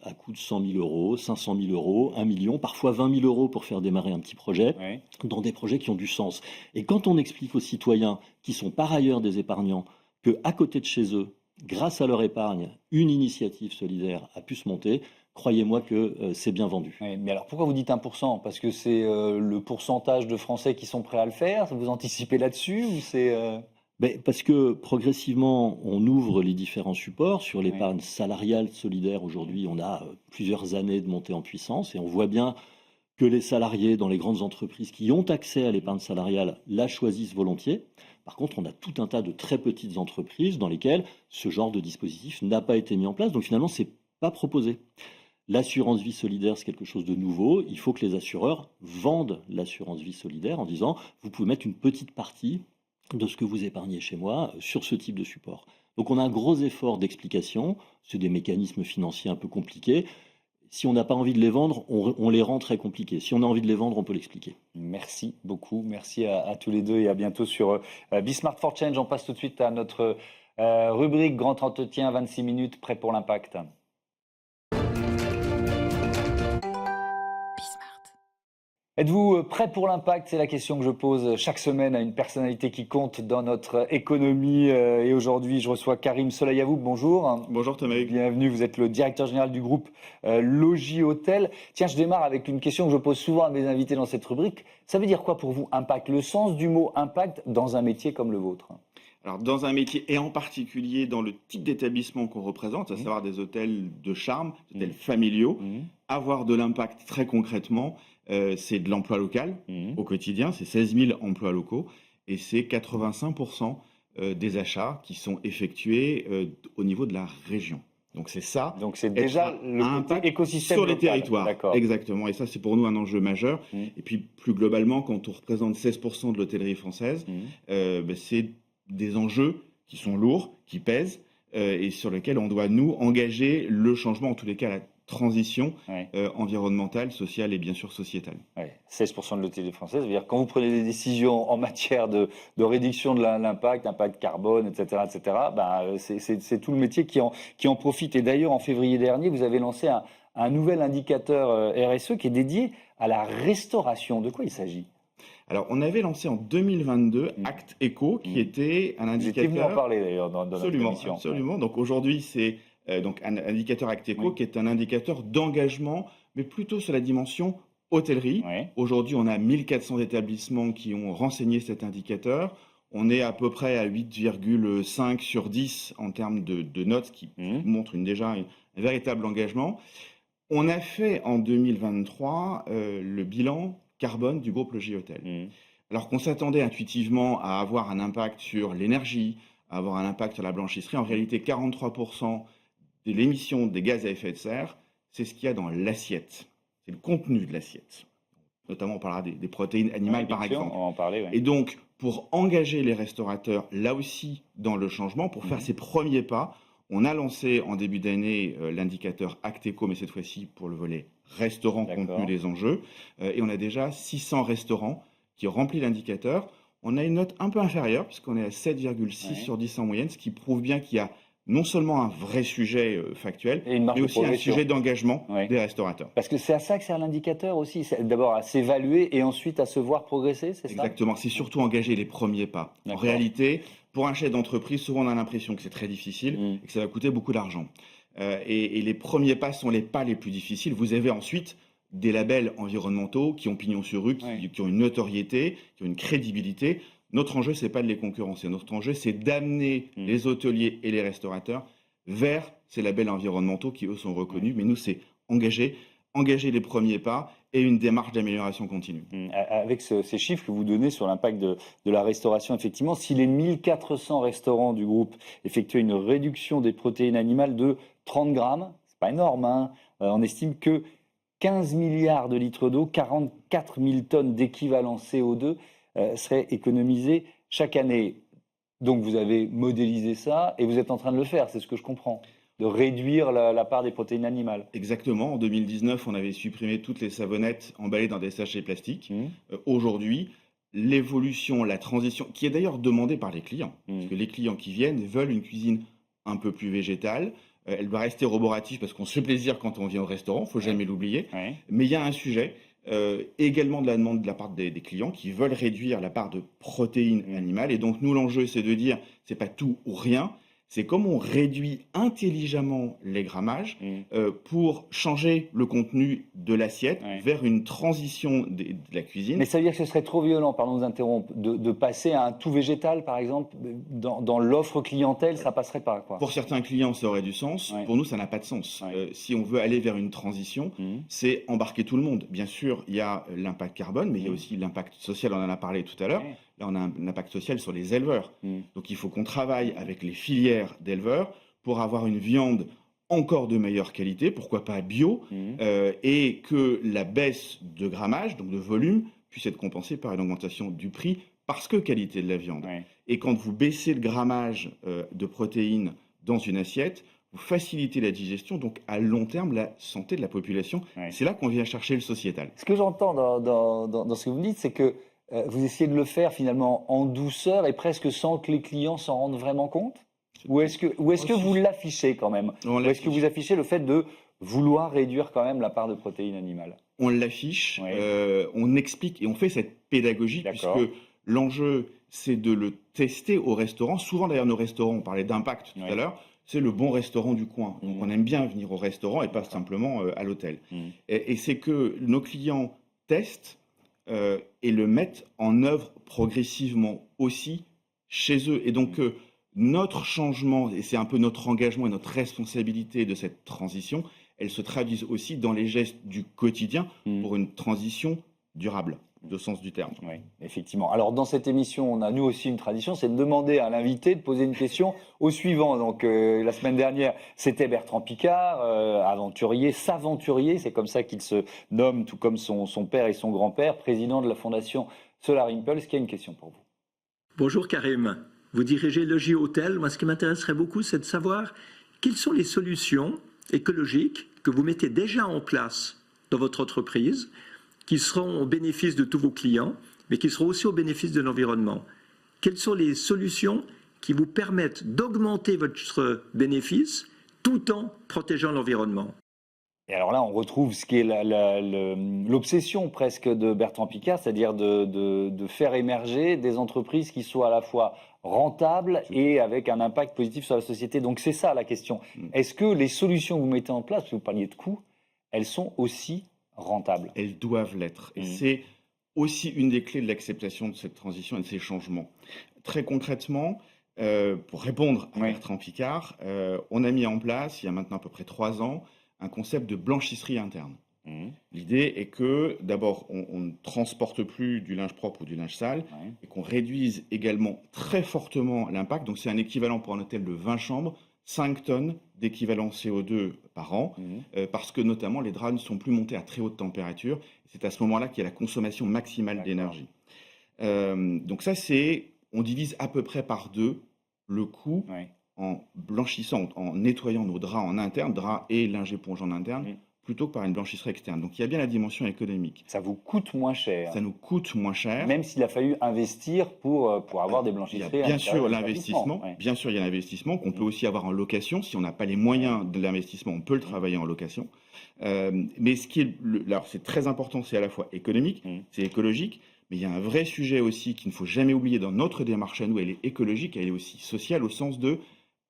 à coût de 100 000 euros, 500 000 euros, 1 million, parfois 20 000 euros pour faire démarrer un petit projet, dans des projets qui ont du sens. Et quand on explique aux citoyens, qui sont par ailleurs des épargnants, qu'à côté de chez eux, grâce à leur épargne, une initiative solidaire a pu se monter, croyez-moi que c'est bien vendu. Oui, mais alors pourquoi vous dites 1%? Parce que c'est le pourcentage de Français qui sont prêts à le faire? Vous anticipez là-dessus ou c'est Parce que progressivement, on ouvre les différents supports. Sur l'épargne salariale solidaire, aujourd'hui, on a plusieurs années de montée en puissance et on voit bien que les salariés dans les grandes entreprises qui ont accès à l'épargne salariale la choisissent volontiers. Par contre, on a tout un tas de très petites entreprises dans lesquelles ce genre de dispositif n'a pas été mis en place. Donc finalement, ce n'est pas proposé. L'assurance vie solidaire, c'est quelque chose de nouveau. Il faut que les assureurs vendent l'assurance vie solidaire en disant, vous pouvez mettre une petite partie de ce que vous épargnez chez moi sur ce type de support. Donc on a un gros effort d'explication. C'est des mécanismes financiers un peu compliqués. Si on n'a pas envie de les vendre, on les rend très compliqués. Si on a envie de les vendre, on peut l'expliquer. Merci beaucoup. Merci à tous les deux et à bientôt sur Bismart for Change. On passe tout de suite à notre rubrique Grand Entretien, 26 minutes, prêt pour l'impact. Êtes-vous prêt pour l'impact? C'est la question que je pose chaque semaine à une personnalité qui compte dans notre économie. Et aujourd'hui, je reçois Karim Solayavoub. Bonjour. Bonjour Thomas. Bienvenue, vous êtes le directeur général du groupe Logis Hôtel. Tiens, je démarre avec une question que je pose souvent à mes invités dans cette rubrique. Ça veut dire quoi pour vous, impact? Le sens du mot impact dans un métier comme le vôtre? Alors, dans un métier, et en particulier dans le type d'établissement qu'on représente, à savoir des hôtels de charme, des hôtels familiaux, avoir de l'impact très concrètement, c'est de l'emploi local au quotidien, c'est 16 000 emplois locaux, et c'est 85% des achats qui sont effectués au niveau de la région. Donc c'est ça. Donc c'est déjà le côté écosystème sur les local. territoires. D'accord. Exactement. Et ça, c'est pour nous un enjeu majeur. Et puis plus globalement, quand on représente 16% de l'hôtellerie française, c'est des enjeux qui sont lourds, qui pèsent, et sur lesquels on doit, nous, engager le changement, en tous les cas la transition environnementale, sociale et bien sûr sociétale. 16% de l'hôtellerie française, c'est-à-dire quand vous prenez des décisions en matière de réduction de l'impact, impact carbone, etc., c'est tout le métier qui en profite. Et d'ailleurs, en février dernier, vous avez lancé un nouvel indicateur RSE qui est dédié à la restauration. De quoi il s'agit? Alors, on avait lancé en 2022 Act Eco, qui était un indicateur... Vous étiez venu en parler d'ailleurs dans notre émission. Absolument. Donc aujourd'hui, c'est donc un indicateur Act Eco qui est un indicateur d'engagement, mais plutôt sur la dimension hôtellerie. Aujourd'hui, on a 1400 établissements qui ont renseigné cet indicateur. On est à peu près à 8,5 sur 10 en termes de notes, ce qui montre déjà un véritable engagement. On a fait en 2023 le bilan carbone du groupe Logis Hôtel. Alors qu'on s'attendait intuitivement à avoir un impact sur l'énergie, à avoir un impact sur la blanchisserie, en réalité 43% de l'émission des gaz à effet de serre, c'est ce qu'il y a dans l'assiette. C'est le contenu de l'assiette. Notamment, on parlera des protéines animales par exemple. On va en parler, Et donc, pour engager les restaurateurs, là aussi, dans le changement, pour faire ces premiers pas, on a lancé en début d'année l'indicateur Act Eco, mais cette fois-ci pour le volet restaurant, contenu des enjeux. Et on a déjà 600 restaurants qui ont rempli l'indicateur. On a une note un peu inférieure, puisqu'on est à 7,6 sur 10 en moyenne, ce qui prouve bien qu'il y a non seulement un vrai sujet factuel, mais aussi un sujet d'engagement des restaurateurs. Parce que c'est à ça que sert l'indicateur aussi, d'abord à s'évaluer et ensuite à se voir progresser, c'est ça? Exactement, c'est surtout engager les premiers pas. En réalité, pour un chef d'entreprise, souvent on a l'impression que c'est très difficile et que ça va coûter beaucoup d'argent. Et les premiers pas sont les pas les plus difficiles. Vous avez ensuite des labels environnementaux qui ont pignon sur rue, qui ont une notoriété, qui ont une crédibilité. Notre enjeu, ce n'est pas de les concurrencer. Notre enjeu, c'est d'amener les hôteliers et les restaurateurs vers ces labels environnementaux qui, eux, sont reconnus. Mais nous, c'est engager les premiers pas et une démarche d'amélioration continue. Avec ces chiffres que vous donnez sur l'impact de la restauration, effectivement, si les 1400 restaurants du groupe effectuaient une réduction des protéines animales de 30 grammes, c'est pas énorme, hein, on estime que 15 milliards de litres d'eau, 44 000 tonnes d'équivalent CO2 seraient économisées chaque année. Donc vous avez modélisé ça et vous êtes en train de le faire, c'est ce que je comprends, de réduire la part des protéines animales. Exactement. En 2019, on avait supprimé toutes les savonnettes emballées dans des sachets plastiques. Aujourd'hui, l'évolution, la transition, qui est d'ailleurs demandée par les clients, parce que les clients qui viennent veulent une cuisine un peu plus végétale. Elle doit rester roborative parce qu'on se fait plaisir quand on vient au restaurant, il ne faut jamais l'oublier. Mais il y a un sujet, également de la demande de la part des clients qui veulent réduire la part de protéines animales. Et donc nous, l'enjeu, c'est de dire, c'est pas tout ou rien, c'est comment on réduit intelligemment les grammages pour changer le contenu de l'assiette vers une transition de la cuisine. Mais ça veut dire que ce serait trop violent, pardon de vous interrompre, de passer à un tout végétal, par exemple, dans l'offre clientèle, ça passerait par quoi? Pour certains clients, ça aurait du sens. Pour nous, ça n'a pas de sens. Si on veut aller vers une transition, c'est embarquer tout le monde. Bien sûr, il y a l'impact carbone, mais il y a aussi l'impact social, on en a parlé tout à l'heure. Là, on a un impact social sur les éleveurs. Donc, il faut qu'on travaille avec les filières d'éleveurs pour avoir une viande encore de meilleure qualité, pourquoi pas bio, et que la baisse de grammage, donc de volume, puisse être compensée par une augmentation du prix parce que qualité de la viande. Et quand vous baissez le grammage de protéines dans une assiette, vous facilitez la digestion, donc à long terme, la santé de la population. C'est là qu'on vient chercher le sociétal. Ce que j'entends dans ce que vous me dites, c'est que vous essayez de le faire finalement en douceur et presque sans que les clients s'en rendent vraiment compte? Ou est-ce que vous l'affichez quand même? Ou est-ce que vous affichez le fait de vouloir réduire quand même la part de protéines animales? On l'affiche, on explique et on fait cette pédagogie puisque l'enjeu, c'est de le tester au restaurant. Souvent d'ailleurs, nos restaurants, on parlait d'impact tout à l'heure, c'est le bon restaurant du coin. Donc on aime bien venir au restaurant et pas simplement à l'hôtel. Et c'est que nos clients testent et le mettent en œuvre progressivement aussi chez eux. Et donc notre changement, et c'est un peu notre engagement et notre responsabilité de cette transition, elle se traduit aussi dans les gestes du quotidien pour une transition durable, de sens du terme. Oui, effectivement. Alors dans cette émission, on a nous aussi une tradition, c'est de demander à l'invité de poser une question au suivant. Donc la semaine dernière, c'était Bertrand Piccard, aventurier, s'aventurier, c'est comme ça qu'il se nomme, tout comme son père et son grand-père, président de la fondation Solar Impulse, qui a une question pour vous. Bonjour Karim, vous dirigez Logis Hôtel. Moi, ce qui m'intéresserait beaucoup, c'est de savoir quelles sont les solutions écologiques que vous mettez déjà en place dans votre entreprise, qui seront au bénéfice de tous vos clients, mais qui seront aussi au bénéfice de l'environnement. Quelles sont les solutions qui vous permettent d'augmenter votre bénéfice tout en protégeant l'environnement? Et alors là, on retrouve ce qui est l'obsession presque de Bertrand Piccard, c'est-à-dire de faire émerger des entreprises qui soient à la fois rentables et avec un impact positif sur la société. Donc c'est ça la question. Est-ce que les solutions que vous mettez en place, parce que vous parliez de coûts, elles sont aussi rentables? Elles doivent l'être. Et c'est aussi une des clés de l'acceptation de cette transition et de ces changements. Très concrètement, pour répondre à Bertrand Piccard, on a mis en place, il y a maintenant à peu près 3 ans, un concept de blanchisserie interne. L'idée est que, d'abord, on ne transporte plus du linge propre ou du linge sale, et qu'on réduise également très fortement l'impact. Donc c'est un équivalent pour un hôtel de 20 chambres, 5 tonnes d'équivalent CO2 par an, parce que notamment les draps ne sont plus montés à très haute température. C'est à ce moment-là qu'il y a la consommation maximale d'énergie. Donc ça, on divise à peu près par 2 le coût en blanchissant, en nettoyant nos draps en interne, draps et linge éponge en interne, plutôt que par une blanchisserie externe. Donc il y a bien la dimension économique. Ça vous coûte moins cher. Ça nous coûte moins cher. Même s'il a fallu investir pour avoir des blanchisseries. Il y a bien sûr l'investissement. Bien sûr, il y a l'investissement qu'on peut aussi avoir en location. Si on n'a pas les moyens de l'investissement, on peut le travailler en location. Mais ce qui est, alors c'est très important, c'est à la fois économique, c'est écologique, mais il y a un vrai sujet aussi qu'il ne faut jamais oublier dans notre démarche à nous. Elle est écologique, elle est aussi sociale au sens de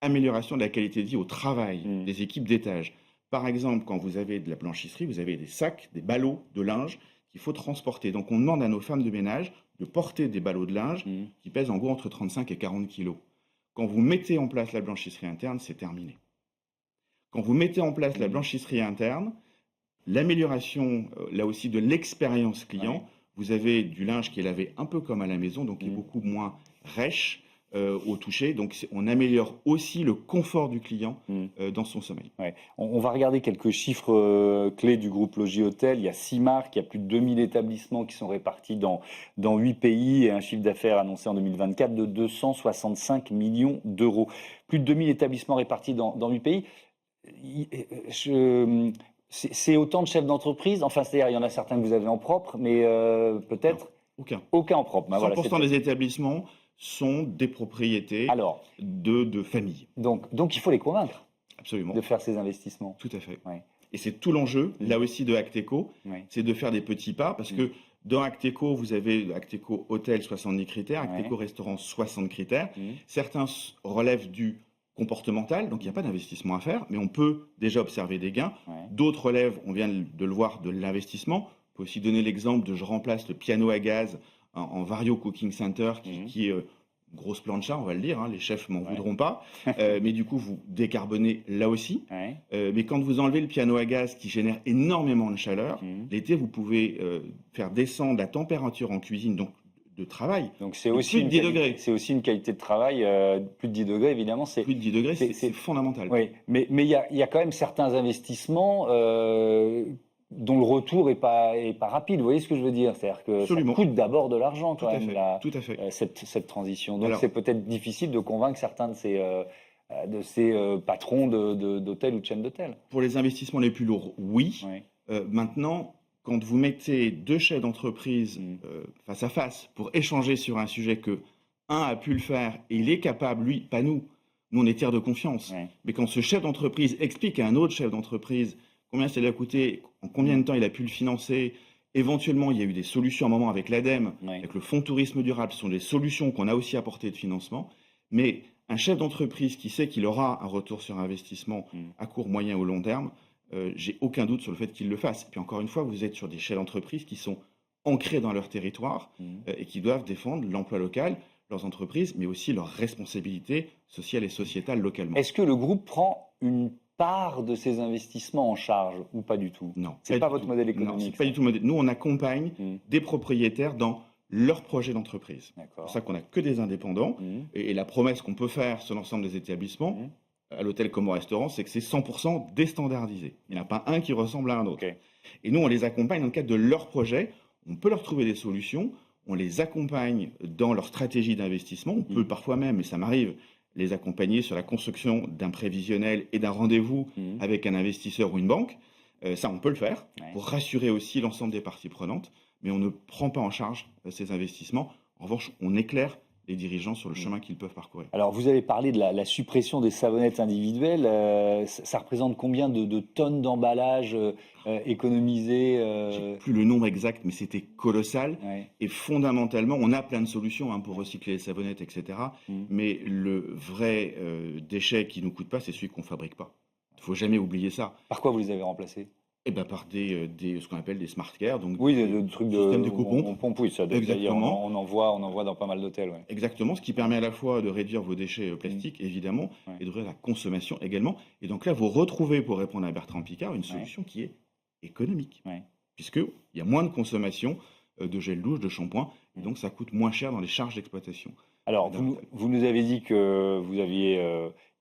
amélioration de la qualité de vie au travail des équipes d'étage. Par exemple, quand vous avez de la blanchisserie, vous avez des sacs, des ballots de linge qu'il faut transporter. Donc on demande à nos femmes de ménage de porter des ballots de linge qui pèsent en gros entre 35 et 40 kilos. Quand vous mettez en place la blanchisserie interne, c'est terminé. Quand vous mettez en place la blanchisserie interne, l'amélioration là aussi de l'expérience client, vous avez du linge qui est lavé un peu comme à la maison, donc qui est beaucoup moins rêche au toucher. Donc on améliore aussi le confort du client dans son sommeil. On va regarder quelques chiffres clés du groupe Logis Hôtel. Il y a 6 marques, il y a plus de 2000 établissements qui sont répartis dans 8 pays et un chiffre d'affaires annoncé en 2024 de 265 millions d'euros. Plus de 2000 établissements répartis dans 8 pays. C'est autant de chefs d'entreprise, enfin c'est-à-dire il y en a certains que vous avez en propre, mais peut-être aucun en propre. 100% des établissements sont des propriétés de familles. Donc il faut les convaincre de faire ces investissements. Tout à fait. Et c'est tout l'enjeu, là aussi, de Acteco, c'est de faire des petits pas, parce que dans Acteco, vous avez Acteco Hôtel 70 critères, Acteco Restaurant 60 critères. Certains relèvent du comportementale, donc il n'y a pas d'investissement à faire, mais on peut déjà observer des gains. D'autres relèvent, on vient de le voir, de l'investissement. On peut aussi donner l'exemple de je remplace le piano à gaz en Vario Cooking Center, qui est grosse plancha, on va le dire, hein, les chefs m'en voudront pas, mais du coup vous décarbonez là aussi. Mais quand vous enlevez le piano à gaz qui génère énormément de chaleur, l'été vous pouvez faire descendre la température en cuisine, donc de travail. Donc c'est aussi, c'est aussi une qualité de travail, plus de 10 degrés évidemment. Plus de 10 degrés, c'est fondamental. Oui, mais il y a quand même certains investissements dont le retour est pas rapide. Vous voyez ce que je veux dire? C'est-à-dire que ça coûte d'abord de l'argent quand même, cette transition. Donc c'est peut-être difficile de convaincre certains de ces patrons d'hôtels ou de chaînes d'hôtels. Pour les investissements les plus lourds, oui. Maintenant, quand vous mettez deux chefs d'entreprise face à face pour échanger sur un sujet que un a pu le faire et il est capable, lui, pas nous. Nous, on est tiers de confiance. Mais quand ce chef d'entreprise explique à un autre chef d'entreprise combien ça lui a coûté, en combien de temps il a pu le financer, éventuellement, il y a eu des solutions à un moment avec l'ADEME, avec le Fonds Tourisme Durable, ce sont des solutions qu'on a aussi apportées de financement. Mais un chef d'entreprise qui sait qu'il aura un retour sur investissement à court, moyen ou long terme, j'ai aucun doute sur le fait qu'il le fasse. Et puis encore une fois, vous êtes sur des chefs d'entreprise qui sont ancrés dans leur territoire et qui doivent défendre l'emploi local, leurs entreprises, mais aussi leurs responsabilités sociales et sociétales localement. Est-ce que le groupe prend une part de ces investissements en charge ou pas du tout? Non. C'est pas votre modèle économique? Non, c'est pas du tout le modèle. Nous, on accompagne des propriétaires dans leur projet d'entreprise. C'est pour ça qu'on n'a que des indépendants. Et la promesse qu'on peut faire sur l'ensemble des établissements, à l'hôtel comme au restaurant, c'est que c'est 100% déstandardisé. Il n'y en a pas un qui ressemble à un autre. Et nous, on les accompagne dans le cadre de leur projet. On peut leur trouver des solutions. On les accompagne dans leur stratégie d'investissement. On peut parfois même, et ça m'arrive, les accompagner sur la construction d'un prévisionnel et d'un rendez-vous avec un investisseur ou une banque. Ça, on peut le faire pour rassurer aussi l'ensemble des parties prenantes, mais on ne prend pas en charge ces investissements. En revanche, on éclaire les dirigeants sur le chemin qu'ils peuvent parcourir. Alors, vous avez parlé de la suppression des savonnettes individuelles. Ça représente combien de tonnes d'emballage économisées Je n'ai plus le nombre exact, mais c'était colossal. Et fondamentalement, on a plein de solutions pour recycler les savonnettes, etc. Mais le vrai déchet qui ne nous coûte pas, c'est celui qu'on ne fabrique pas. Il ne faut jamais oublier ça. Par quoi vous les avez remplacés? Par ce qu'on appelle des smart care, donc le truc de système d'éco-pompe. On pompe, oui, ça. Exactement. On en voit dans pas mal d'hôtels. Exactement, ce qui permet à la fois de réduire vos déchets plastiques, évidemment, et de réduire la consommation également. Et donc là, vous retrouvez, pour répondre à Bertrand Piccard, une solution qui est économique, puisqu'il y a moins de consommation de gel douche, de shampoing, et donc ça coûte moins cher dans les charges d'exploitation. Alors, vous nous avez dit que vous aviez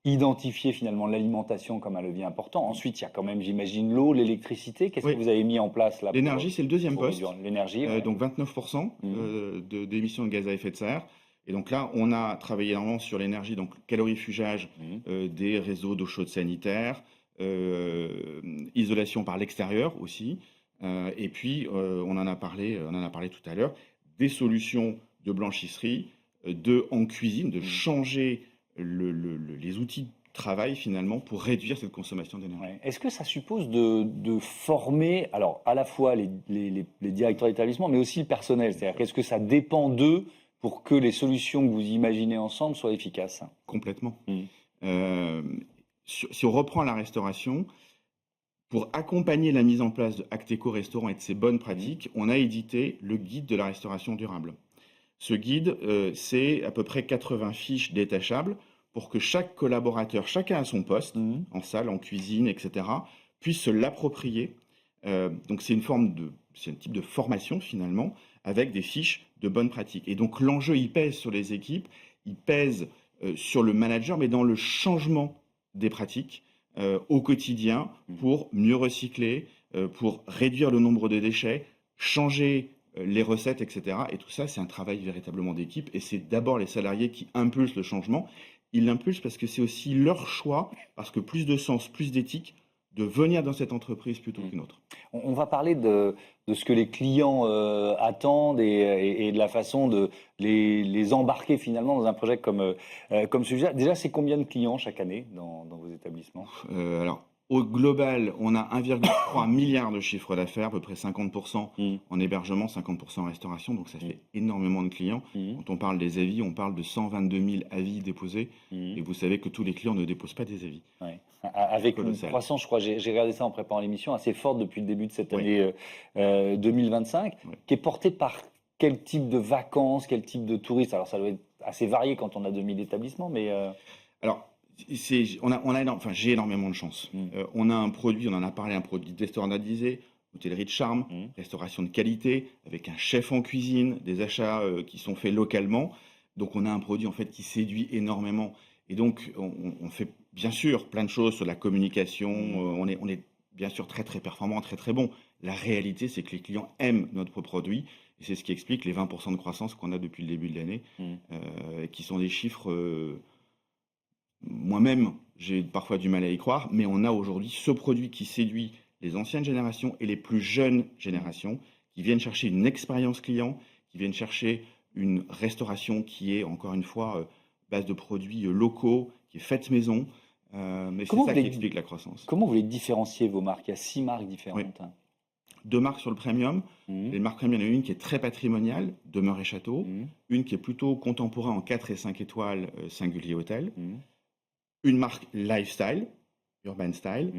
identifié finalement l'alimentation comme un levier important. Ensuite, il y a quand même, j'imagine, l'eau, l'électricité. Qu'est-ce que vous avez mis en place là? L'énergie, c'est le deuxième poste. L'énergie, donc 29% d'émissions de gaz à effet de serre. Et donc là, on a travaillé énormément sur l'énergie, donc calorifugage des réseaux d'eau chaude sanitaire, isolation par l'extérieur aussi. Et puis, on en a parlé tout à l'heure, des solutions de blanchisserie, en cuisine, de changer les outils de travail finalement pour réduire cette consommation d'énergie. Est-ce que ça suppose de former, alors à la fois les directeurs d'établissement, mais aussi le personnel? C'est-à-dire qu'est-ce que ça dépend d'eux pour que les solutions que vous imaginez ensemble soient efficaces? Complètement. Si on reprend la restauration, pour accompagner la mise en place de Acteco Restaurant et de ses bonnes pratiques, on a édité le guide de la restauration durable. Ce guide, c'est à peu près 80 fiches détachables pour que chaque collaborateur, chacun à son poste, en salle, en cuisine, etc., puisse se l'approprier. Donc c'est un type de formation finalement, avec des fiches de bonnes pratiques. Et donc l'enjeu, il pèse sur les équipes, il pèse sur le manager, mais dans le changement des pratiques au quotidien pour mieux recycler, pour réduire le nombre de déchets, changer les recettes, etc. Et tout ça, c'est un travail véritablement d'équipe. Et c'est d'abord les salariés qui impulsent le changement. Ils l'impulsent parce que c'est aussi leur choix, parce que plus de sens, plus d'éthique, de venir dans cette entreprise plutôt qu'une autre. On va parler de ce que les clients attendent et de la façon de les embarquer finalement dans un projet comme celui-là. Déjà, c'est combien de clients chaque année dans vos établissements? Alors, Au global, on a 1,3 milliard de chiffre d'affaires, à peu près 50% en hébergement, 50% en restauration, donc ça fait énormément de clients. Quand on parle des avis, on parle de 122 000 avis déposés, et vous savez que tous les clients ne déposent pas des avis. Ouais. Avec une croissance, je crois, j'ai regardé ça en préparant l'émission, assez forte depuis le début de cette année 2025, qui est portée par quel type de vacances, quel type de touristes? Alors ça doit être assez varié quand on a 2000 établissements, mais... Alors, j'ai énormément de chance. On a un produit, on en a parlé, un produit déstandardisé, hôtellerie de charme, restauration de qualité, avec un chef en cuisine, des achats qui sont faits localement. Donc on a un produit en fait qui séduit énormément. Et donc on fait bien sûr plein de choses sur la communication. On est bien sûr très très performant, très très bon. La réalité, c'est que les clients aiment notre produit. Et c'est ce qui explique les 20% de croissance qu'on a depuis le début de l'année, qui sont des chiffres... Moi-même, j'ai parfois du mal à y croire, mais on a aujourd'hui ce produit qui séduit les anciennes générations et les plus jeunes générations, qui viennent chercher une expérience client, qui viennent chercher une restauration qui est, encore une fois, base de produits locaux, qui est faite maison. Mais c'est ça qui explique la croissance. Comment vous les différenciez, vos marques? Il y a 6 marques différentes. 2 marques sur le premium. Les marques premium, il y en a une qui est très patrimoniale, Demeure et Château, une qui est plutôt contemporain en 4 et 5 étoiles, Singulier Hôtel. Une marque lifestyle, urban style,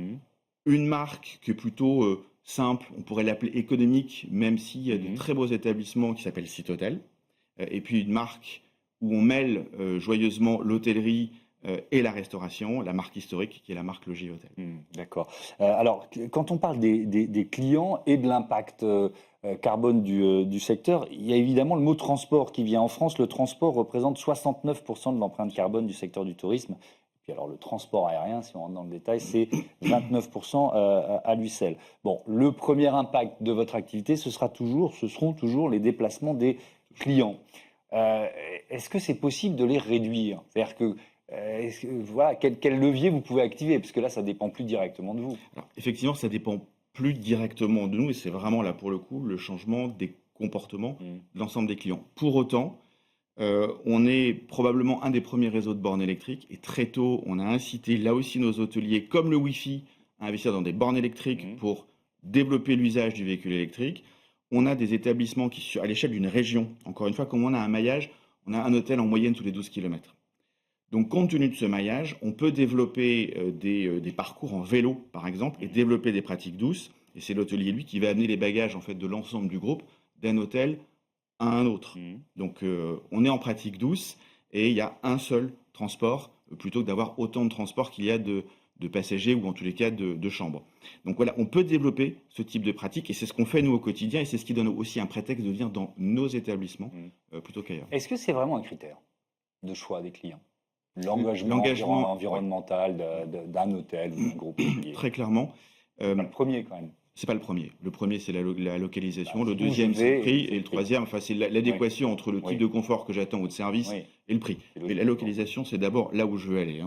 une marque qui est plutôt simple, on pourrait l'appeler économique, même s'il y a de très beaux établissements qui s'appellent Site Hôtel, et puis une marque où on mêle joyeusement l'hôtellerie et la restauration, la marque historique qui est la marque Logis Hôtel. D'accord. Alors, quand on parle des clients et de l'impact carbone du secteur, il y a évidemment le mot transport qui vient en France. Le transport représente 69% de l'empreinte carbone du secteur du tourisme. Puis alors le transport aérien, si on rentre dans le détail, c'est 29% à lui seul. Bon, le premier impact de votre activité, ce seront toujours les déplacements des clients. Est-ce que c'est possible de les réduire? C'est-à-dire que, voilà, quel levier vous pouvez activer? Parce que là, ça ne dépend plus directement de vous. Alors, effectivement, ça dépend plus directement de nous, et c'est vraiment là, pour le coup, le changement des comportements de l'ensemble des clients. Pour autant, on est probablement un des premiers réseaux de bornes électriques, et très tôt, on a incité là aussi nos hôteliers, comme le Wi-Fi, à investir dans des bornes électriques pour développer l'usage du véhicule électrique. On a des établissements qui, à l'échelle d'une région, encore une fois, comme on a un maillage, on a un hôtel en moyenne tous les 12 km. Donc, compte tenu de ce maillage, on peut développer des parcours en vélo, par exemple, et développer des pratiques douces. Et c'est l'hôtelier, lui, qui va amener les bagages en fait, de l'ensemble du groupe d'un hôtel à un autre. Donc, on est en pratique douce et il y a un seul transport plutôt que d'avoir autant de transports qu'il y a de passagers ou en tous les cas de chambres. Donc voilà, on peut développer ce type de pratique et c'est ce qu'on fait nous au quotidien et c'est ce qui donne aussi un prétexte de venir dans nos établissements plutôt qu'ailleurs. Est-ce que c'est vraiment un critère de choix des clients? L'engagement environnemental d'un hôtel ou d'un groupe hôtelier? Très clairement. C'est pas le premier quand même. C'est pas le premier. Le premier, c'est la localisation. Le deuxième, c'est le prix. Et le troisième, enfin, c'est l'adéquation entre le type de confort que j'attends ou de service et le prix. Et la localisation, c'est d'abord là où je veux aller.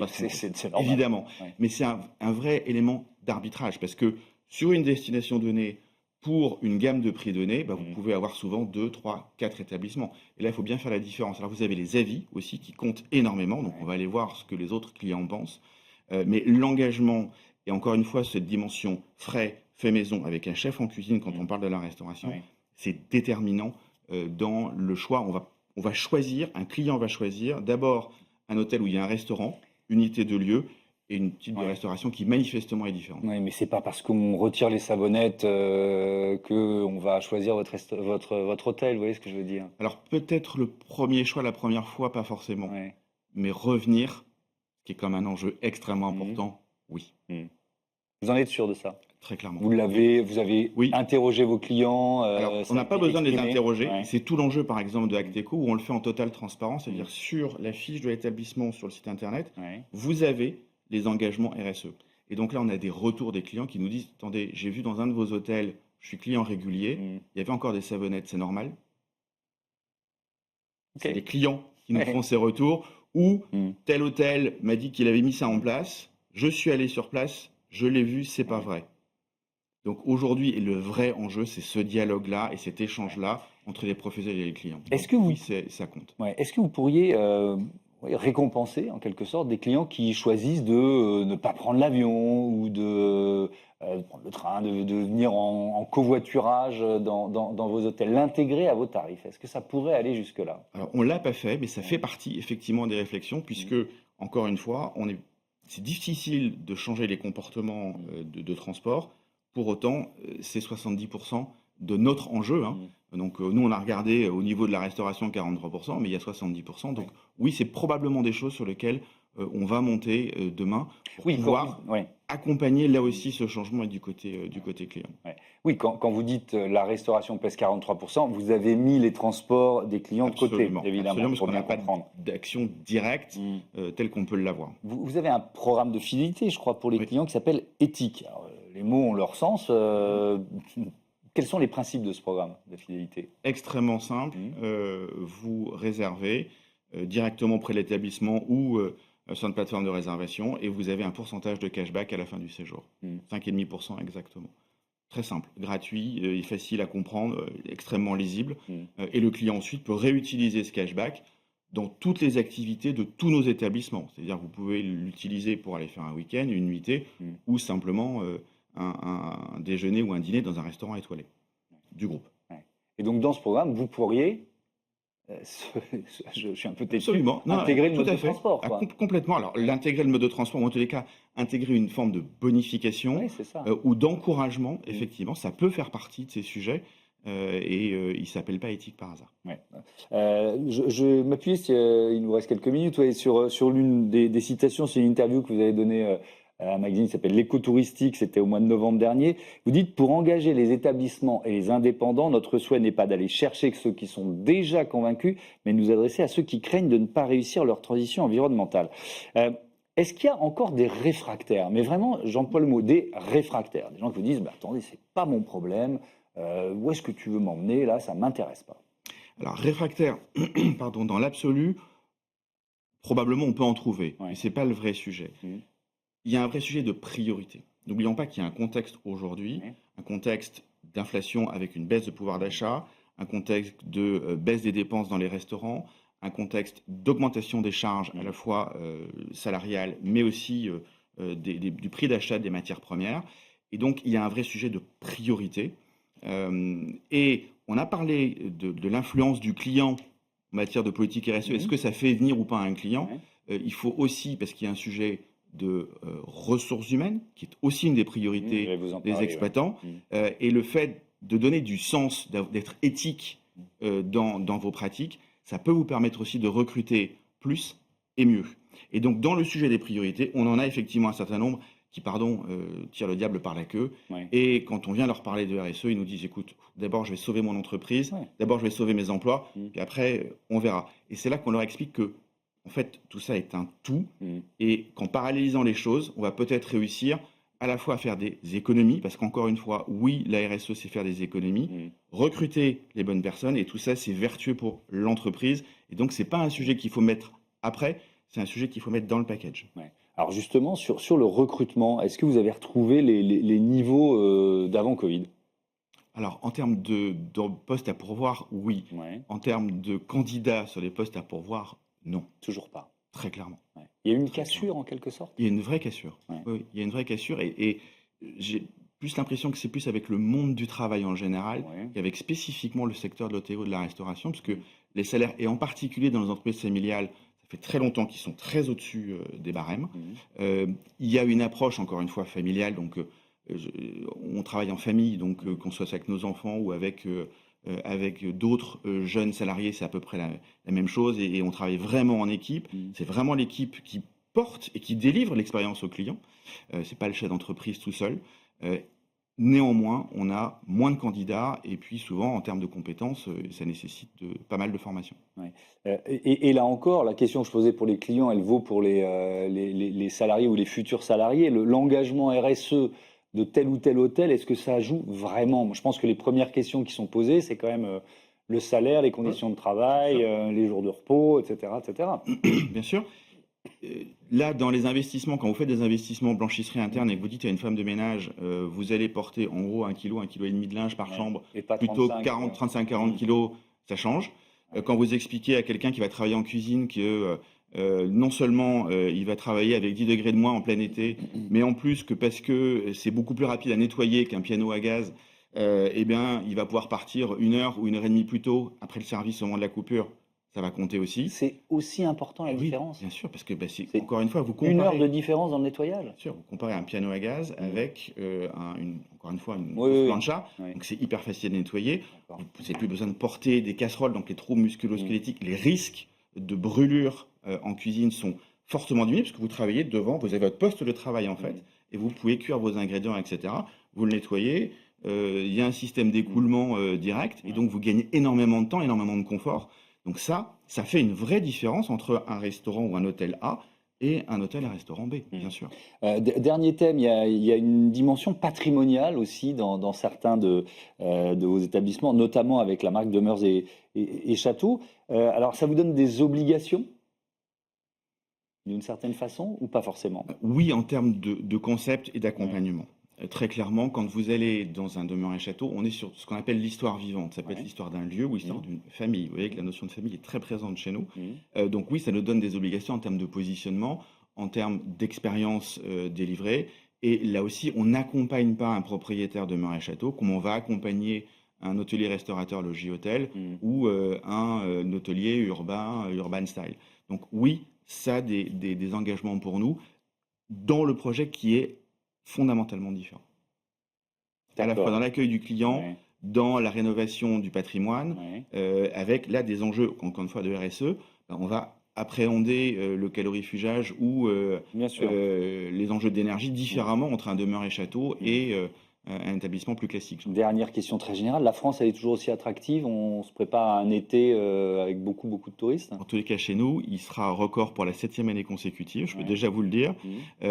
C'est normal. Évidemment. Mais c'est un vrai élément d'arbitrage. Parce que sur une destination donnée, pour une gamme de prix donnée, vous pouvez avoir souvent 2, 3, 4 établissements. Et là, il faut bien faire la différence. Alors, vous avez les avis aussi qui comptent énormément. Donc, on va aller voir ce que les autres clients pensent. Mais l'engagement, et encore une fois, cette dimension frais, fait maison, avec un chef en cuisine quand on parle de la restauration, c'est déterminant dans le choix. On va choisir, un client va choisir d'abord un hôtel où il y a un restaurant, unité de lieu, et une type de restauration qui manifestement est différente. Oui, mais c'est pas parce qu'on retire les savonnettes qu'on va choisir votre hôtel, vous voyez ce que je veux dire? Alors peut-être le premier choix la première fois, pas forcément. Mais revenir, qui est comme un enjeu extrêmement important, oui. Vous en êtes sûr de ça? Très clairement. Vous avez interrogé vos clients? Alors, on n'a pas besoin de les interroger. C'est tout l'enjeu, par exemple, de Acteco, où on le fait en totale transparence, c'est-à-dire sur la fiche de l'établissement sur le site internet, vous avez les engagements RSE. Et donc là, on a des retours des clients qui nous disent, attendez, j'ai vu dans un de vos hôtels, je suis client régulier, il y avait encore des savonnettes, c'est normal? C'est les clients qui nous font ces retours, ou tel hôtel m'a dit qu'il avait mis ça en place, je suis allé sur place, je l'ai vu, c'est pas vrai. Donc aujourd'hui, le vrai enjeu, c'est ce dialogue-là et cet échange-là entre les professionnels et les clients. Est-ce que vous... Oui, ça compte. Est-ce que vous pourriez récompenser en quelque sorte des clients qui choisissent de ne pas prendre l'avion ou de prendre le train, de venir en covoiturage dans vos hôtels, l'intégrer à vos tarifs. Est-ce que ça pourrait aller jusque-là? Alors, on ne l'a pas fait, mais ça fait partie effectivement des réflexions, puisque, encore une fois, c'est difficile de changer les comportements de transport. Pour autant, c'est 70% de notre enjeu. Donc, nous, on a regardé au niveau de la restauration 43%, mais il y a 70%. Donc, oui, c'est probablement des choses sur lesquelles on va monter demain pour pouvoir accompagner là aussi ce changement du côté client. Oui, quand vous dites la restauration pèse 43%, vous avez mis les transports des clients de côté, évidemment. Absolument, parce qu'on n'a pas d'action directe telle qu'on peut l'avoir. Vous avez un programme de fidélité, je crois, pour les clients qui s'appelle Éthique. Alors, les mots ont leur sens. Quels sont les principes de ce programme de fidélité? Extrêmement simple. Vous réservez directement près de l'établissement ou sur une plateforme de réservation et vous avez un pourcentage de cashback à la fin du séjour. 5,5% exactement. Très simple, gratuit et facile à comprendre, extrêmement lisible. Et le client ensuite peut réutiliser ce cashback dans toutes les activités de tous nos établissements. C'est-à-dire que vous pouvez l'utiliser pour aller faire un week-end, une nuitée ou simplement un déjeuner ou un dîner dans un restaurant étoilé du groupe. Et donc dans ce programme, vous pourriez, je suis un peu têtu, absolument, intégrer le mode de transport. Complètement. Alors l'intégrer le mode de transport, ou en tous les cas, intégrer une forme de bonification ou d'encouragement, effectivement, ça peut faire partie de ces sujets. Et il ne s'appelle pas éthique par hasard. Je m'appuie, il nous reste quelques minutes, sur l'une des citations. C'est une interview que vous avez donnée à un magazine qui s'appelle L'éco-touristique, c'était au mois de novembre dernier. Vous dites, pour engager les établissements et les indépendants, notre souhait n'est pas d'aller chercher ceux qui sont déjà convaincus, mais de nous adresser à ceux qui craignent de ne pas réussir leur transition environnementale. Est-ce qu'il y a encore des réfractaires? Mais vraiment, j'emploie le mot, des réfractaires. Des gens qui vous disent, attendez, c'est pas mon problème. Où est-ce que tu veux m'emmener? Là, ça ne m'intéresse pas. Alors, réfractaire, pardon, dans l'absolu, probablement on peut en trouver, mais ce n'est pas le vrai sujet. Il y a un vrai sujet de priorité. N'oublions pas qu'il y a un contexte aujourd'hui, un contexte d'inflation avec une baisse de pouvoir d'achat, un contexte de baisse des dépenses dans les restaurants, un contexte d'augmentation des charges à la fois salariales, mais aussi du prix d'achat des matières premières. Et donc, il y a un vrai sujet de priorité. Et on a parlé de l'influence du client en matière de politique RSE. Est-ce que ça fait venir ou pas un client? Il faut aussi, parce qu'il y a un sujet de ressources humaines, qui est aussi une des priorités des exploitants, et le fait de donner du sens, d'être éthique dans vos pratiques, ça peut vous permettre aussi de recruter plus et mieux. Et donc, dans le sujet des priorités, on en a effectivement un certain nombre qui, tirent le diable par la queue. Et quand on vient leur parler de RSE, ils nous disent, écoute, d'abord, je vais sauver mon entreprise, d'abord, je vais sauver mes emplois, puis après, on verra. Et c'est là qu'on leur explique que, en fait, tout ça est un tout, et qu'en parallélisant les choses, on va peut-être réussir à la fois à faire des économies, parce qu'encore une fois, oui, la RSE, c'est faire des économies, recruter les bonnes personnes, et tout ça, c'est vertueux pour l'entreprise. Et donc, ce n'est pas un sujet qu'il faut mettre après, c'est un sujet qu'il faut mettre dans le package. Alors justement, sur le recrutement, est-ce que vous avez retrouvé les niveaux d'avant Covid? Alors, en termes de postes à pourvoir, oui. En termes de candidats sur les postes à pourvoir, non. Toujours pas. Très clairement. Il y a une cassure en quelque sorte? Il y a une vraie cassure. Oui, il y a une vraie cassure et j'ai plus l'impression que c'est plus avec le monde du travail en général qu'avec spécifiquement le secteur de l'hôtellerie ou de la restauration, parce que les salaires, et en particulier dans les entreprises familiales, ça fait très longtemps qu'ils sont très au-dessus des barèmes. Il y a une approche, encore une fois, familiale, donc on travaille en famille, donc qu'on soit avec nos enfants ou avec d'autres jeunes salariés, c'est à peu près la même chose, et on travaille vraiment en équipe. C'est vraiment l'équipe qui porte et qui délivre l'expérience au client. C'est pas le chef d'entreprise tout seul. Néanmoins, on a moins de candidats et puis souvent, en termes de compétences, ça nécessite pas mal de formation. Et là encore, la question que je posais pour les clients, elle vaut pour les salariés ou les futurs salariés. L'engagement RSE de tel ou tel hôtel, est-ce que ça joue vraiment? Je pense que les premières questions qui sont posées, c'est quand même le salaire, les conditions de travail, les jours de repos, etc. etc. Bien sûr. Là, dans les investissements, quand vous faites des investissements blanchisserie interne et que vous dites à une femme de ménage, vous allez porter en gros 1 kg, 1,5 kg de linge par chambre, plutôt 35-40 kg, ça change. Quand vous expliquez à quelqu'un qui va travailler en cuisine que non seulement il va travailler avec 10 degrés de moins en plein été, mais en plus que parce que c'est beaucoup plus rapide à nettoyer qu'un piano à gaz, eh bien, il va pouvoir partir 1 heure ou 1 heure et demie plus tôt après le service au moment de la coupure. Ça va compter aussi. C'est aussi important la Oui, différence. bien sûr, parce que C'est encore une fois, vous comparez. 1 heure de différence dans le nettoyage. Bien sûr, vous comparez un piano à gaz avec, encore une fois, une Oui. plancha. Oui. Donc c'est hyper facile à nettoyer. D'accord. Vous n'avez plus besoin de porter des casseroles, donc les trous musculo-squelettiques, les risques de brûlure en cuisine sont fortement diminués parce que vous travaillez devant, vous avez votre poste de travail en fait, et vous pouvez cuire vos ingrédients, etc. Vous le nettoyez. Il y a un système d'écoulement direct, et donc vous gagnez énormément de temps, énormément de confort. Donc ça fait une vraie différence entre un restaurant ou un hôtel A et un hôtel et restaurant B, bien sûr. Dernier thème, il y a une dimension patrimoniale aussi dans certains de vos établissements, notamment avec la marque Demeures et Châteaux. Alors, ça vous donne des obligations d'une certaine façon ou pas forcément? Oui, en termes de concept et d'accompagnement. Très clairement, quand vous allez dans un demeure et château, on est sur ce qu'on appelle l'histoire vivante. Ça peut être l'histoire d'un lieu ou l'histoire d'une famille. Vous voyez que la notion de famille est très présente chez nous. Donc oui, ça nous donne des obligations en termes de positionnement, en termes d'expérience délivrée. Et là aussi, on n'accompagne pas un propriétaire demeure et château comme on va accompagner un hôtelier-restaurateur logis hôtel ou un hôtelier urban style. Donc oui, ça a des engagements pour nous dans le projet qui est fondamentalement différent. À la fois dans l'accueil du client, dans la rénovation du patrimoine, avec là des enjeux, encore une fois, de RSE. On va appréhender le calorifugage ou les enjeux d'énergie différemment entre un demeure et château et un établissement plus classique. Dernière question très générale, la France, elle est toujours aussi attractive? On se prépare à un été avec beaucoup de touristes? En tous les cas, chez nous, il sera record pour la 7e année consécutive, je peux déjà vous le dire,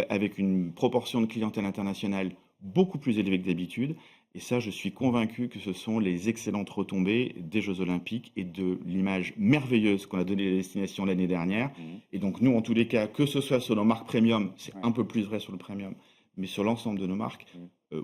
avec une proportion de clientèle internationale beaucoup plus élevée que d'habitude. Et ça, je suis convaincu que ce sont les excellentes retombées des Jeux Olympiques et de l'image merveilleuse qu'on a donnée à la destination l'année dernière. Et donc, nous, en tous les cas, que ce soit sur nos marques premium, c'est un peu plus vrai sur le premium, mais sur l'ensemble de nos marques,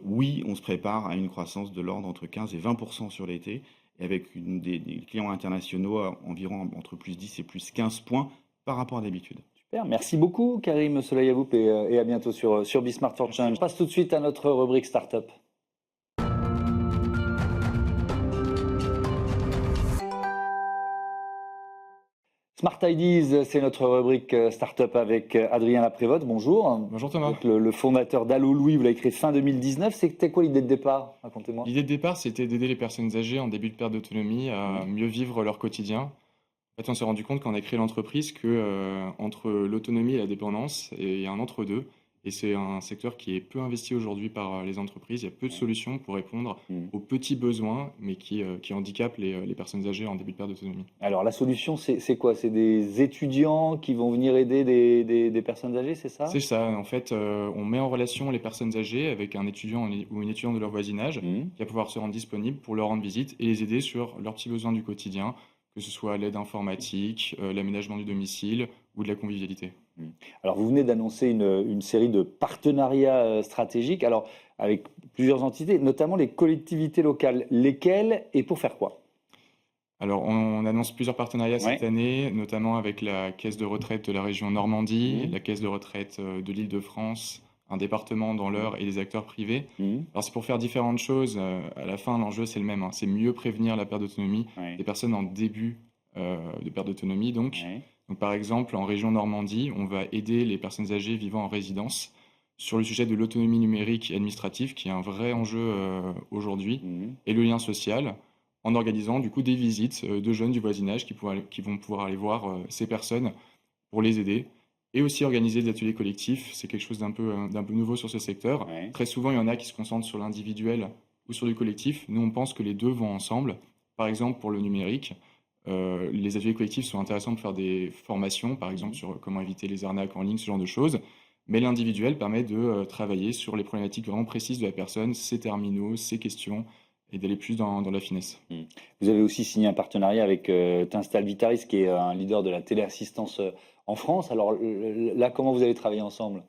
oui, on se prépare à une croissance de l'ordre entre 15 et 20% sur l'été, et avec des clients internationaux environ entre plus 10 et plus 15 points par rapport à d'habitude. Super, merci beaucoup Karim Solayavoub et à bientôt sur Bismart for Change. On passe tout de suite à notre rubrique Startup. Smart Ideas, c'est notre rubrique Startup avec Adrien Laprévotte. Bonjour. Bonjour Thomas. Donc le fondateur d'Allo Louis, vous l'avez créé fin 2019. C'était quoi l'idée de départ? Racontez-moi. L'idée de départ, c'était d'aider les personnes âgées en début de perte d'autonomie à mieux vivre leur quotidien. En fait, on s'est rendu compte quand on a créé l'entreprise que entre l'autonomie et la dépendance, il y a un entre-deux. Et c'est un secteur qui est peu investi aujourd'hui par les entreprises. Il y a peu de solutions pour répondre aux petits besoins, mais qui handicapent les personnes âgées en début de perte d'autonomie. Alors la solution, c'est quoi? C'est des étudiants qui vont venir aider des personnes âgées, c'est ça? C'est ça. En fait, on met en relation les personnes âgées avec un étudiant ou une étudiante de leur voisinage qui va pouvoir se rendre disponible pour leur rendre visite et les aider sur leurs petits besoins du quotidien, que ce soit l'aide informatique, l'aménagement du domicile ou de la convivialité. Alors, vous venez d'annoncer une série de partenariats stratégiques avec plusieurs entités, notamment les collectivités locales. Lesquelles et pour faire quoi? Alors, on annonce plusieurs partenariats cette année, notamment avec la caisse de retraite de la région Normandie, la caisse de retraite de l'Île-de-France, un département dans l'Eure et des acteurs privés. Alors, c'est pour faire différentes choses. À la fin, l'enjeu, c'est le même. C'est mieux prévenir la perte d'autonomie des personnes en début de perte d'autonomie. Donc, par exemple, en région Normandie, on va aider les personnes âgées vivant en résidence sur le sujet de l'autonomie numérique et administrative, qui est un vrai enjeu aujourd'hui, et le lien social, en organisant du coup des visites de jeunes du voisinage qui vont pouvoir aller voir ces personnes pour les aider, et aussi organiser des ateliers collectifs. C'est quelque chose d'un peu nouveau sur ce secteur. Très souvent, il y en a qui se concentrent sur l'individuel ou sur du collectif. Nous, on pense que les deux vont ensemble. Par exemple, pour le numérique, les ateliers collectifs sont intéressants pour faire des formations, par exemple sur comment éviter les arnaques en ligne, ce genre de choses. Mais l'individuel permet de travailler sur les problématiques vraiment précises de la personne, ses terminaux, ses questions, et d'aller plus dans la finesse. Vous avez aussi signé un partenariat avec Tinstal Vitaris, qui est un leader de la téléassistance en France. Alors là, comment vous allez travailler ensemble?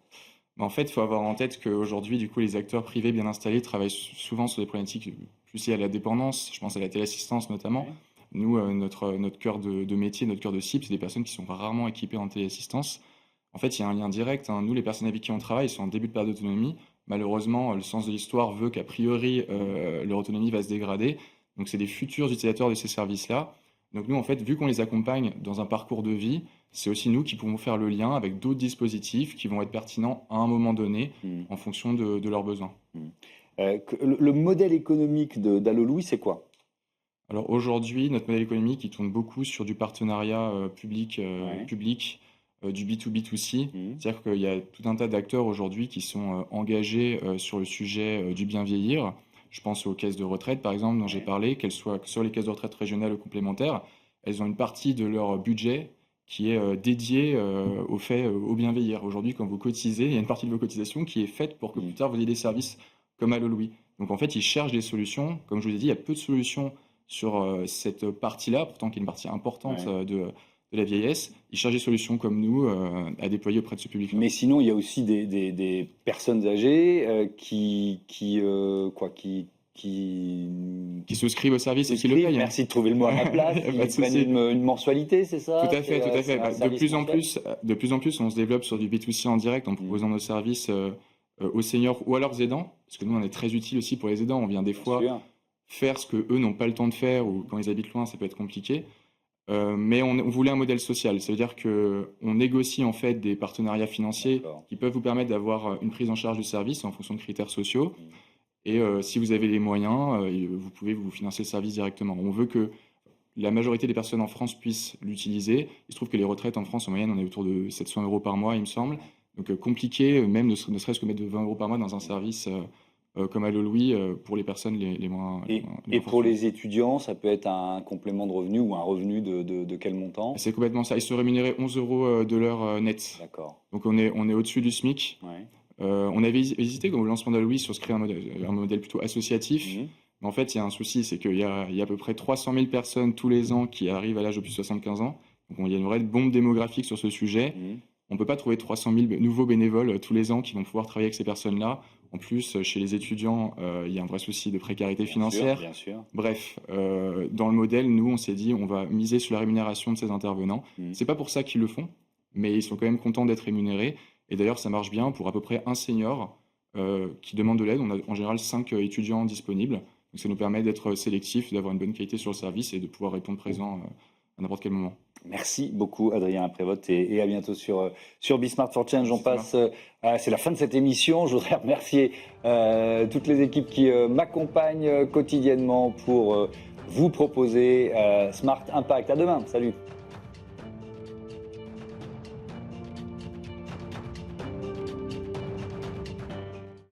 En fait, il faut avoir en tête qu'aujourd'hui, du coup, les acteurs privés bien installés travaillent souvent sur des problématiques plus liées à la dépendance. Je pense à la téléassistance notamment. Nous, notre cœur de métier, notre cœur de cible, c'est des personnes qui sont rarement équipées en téléassistance. En fait, il y a un lien direct. Nous, les personnes avec qui on travaille sont en début de période d'autonomie. Malheureusement, le sens de l'histoire veut qu'a priori, leur autonomie va se dégrader. Donc, c'est des futurs utilisateurs de ces services-là. Donc, nous, en fait, vu qu'on les accompagne dans un parcours de vie, c'est aussi nous qui pouvons faire le lien avec d'autres dispositifs qui vont être pertinents à un moment donné en fonction de leurs besoins. Le modèle économique d'Allo Louis, c'est quoi? Alors aujourd'hui, notre modèle économique, il tourne beaucoup sur du partenariat public, du B2B2C. C'est-à-dire qu'il y a tout un tas d'acteurs aujourd'hui qui sont engagés sur le sujet du bien vieillir. Je pense aux caisses de retraite, par exemple, dont j'ai parlé, que ce soit les caisses de retraite régionales ou complémentaires. Elles ont une partie de leur budget qui est dédiée au bien vieillir. Aujourd'hui, quand vous cotisez, il y a une partie de vos cotisations qui est faite pour que plus tard vous ayez des services comme Allo Louis. Donc en fait, ils cherchent des solutions. Comme je vous ai dit, il y a peu de solutions sur cette partie-là, pourtant qui est une partie importante de la vieillesse. Ils cherchent des solutions comme nous à déployer auprès de ce public-là. Mais sinon, il y a aussi des personnes âgées qui souscrivent au service et qui le payent. Merci de trouver le mot à ma place. Ils prennent une mensualité, c'est ça? Tout à fait, tout à fait. De plus en plus, on se développe sur du B2C en direct en proposant nos services aux seniors ou à leurs aidants, parce que nous, on est très utile aussi pour les aidants. On vient des fois faire ce qu'eux n'ont pas le temps de faire, ou quand ils habitent loin, ça peut être compliqué. Mais on voulait un modèle social, ça veut dire qu'on négocie en fait des partenariats financiers qui peuvent vous permettre d'avoir une prise en charge du service en fonction de critères sociaux. Et si vous avez les moyens, vous pouvez vous financer le service directement. On veut que la majorité des personnes en France puissent l'utiliser. Il se trouve que les retraites en France, en moyenne, on est autour de 700 € par mois, il me semble. Donc compliqué, même ne serait-ce que mettre de 20 € par mois dans un service comme Allo Louis pour les personnes les moins... Et pour les étudiants, ça peut être un complément de revenu ou un revenu de quel montant? C'est complètement ça. Ils se rémunéraient 11 € de l'heure net. D'accord. Donc on est au-dessus du SMIC. Ouais. On avait hésité au lancement d'Allo Louis sur se créer un modèle plutôt associatif. Mais en fait, il y a un souci, c'est qu'il y a à peu près 300 000 personnes tous les ans qui arrivent à l'âge de plus de 75 ans. Donc il y a une vraie bombe démographique sur ce sujet. On ne peut pas trouver 300 000 nouveaux bénévoles tous les ans qui vont pouvoir travailler avec ces personnes-là. En plus, chez les étudiants, il y a un vrai souci de précarité financière. Bien sûr. Bref, dans le modèle, nous, on s'est dit on va miser sur la rémunération de ces intervenants. C'est pas pour ça qu'ils le font, mais ils sont quand même contents d'être rémunérés. Et d'ailleurs, ça marche bien pour à peu près un senior qui demande de l'aide. On a en général 5 étudiants disponibles. Donc ça nous permet d'être sélectifs, d'avoir une bonne qualité sur le service et de pouvoir répondre présent à n'importe quel moment. Merci beaucoup Adrien Prévost et à bientôt sur Be-Smart for Change. On passe, c'est la fin de cette émission. Je voudrais remercier toutes les équipes qui m'accompagnent quotidiennement pour vous proposer Smart Impact. À demain, salut.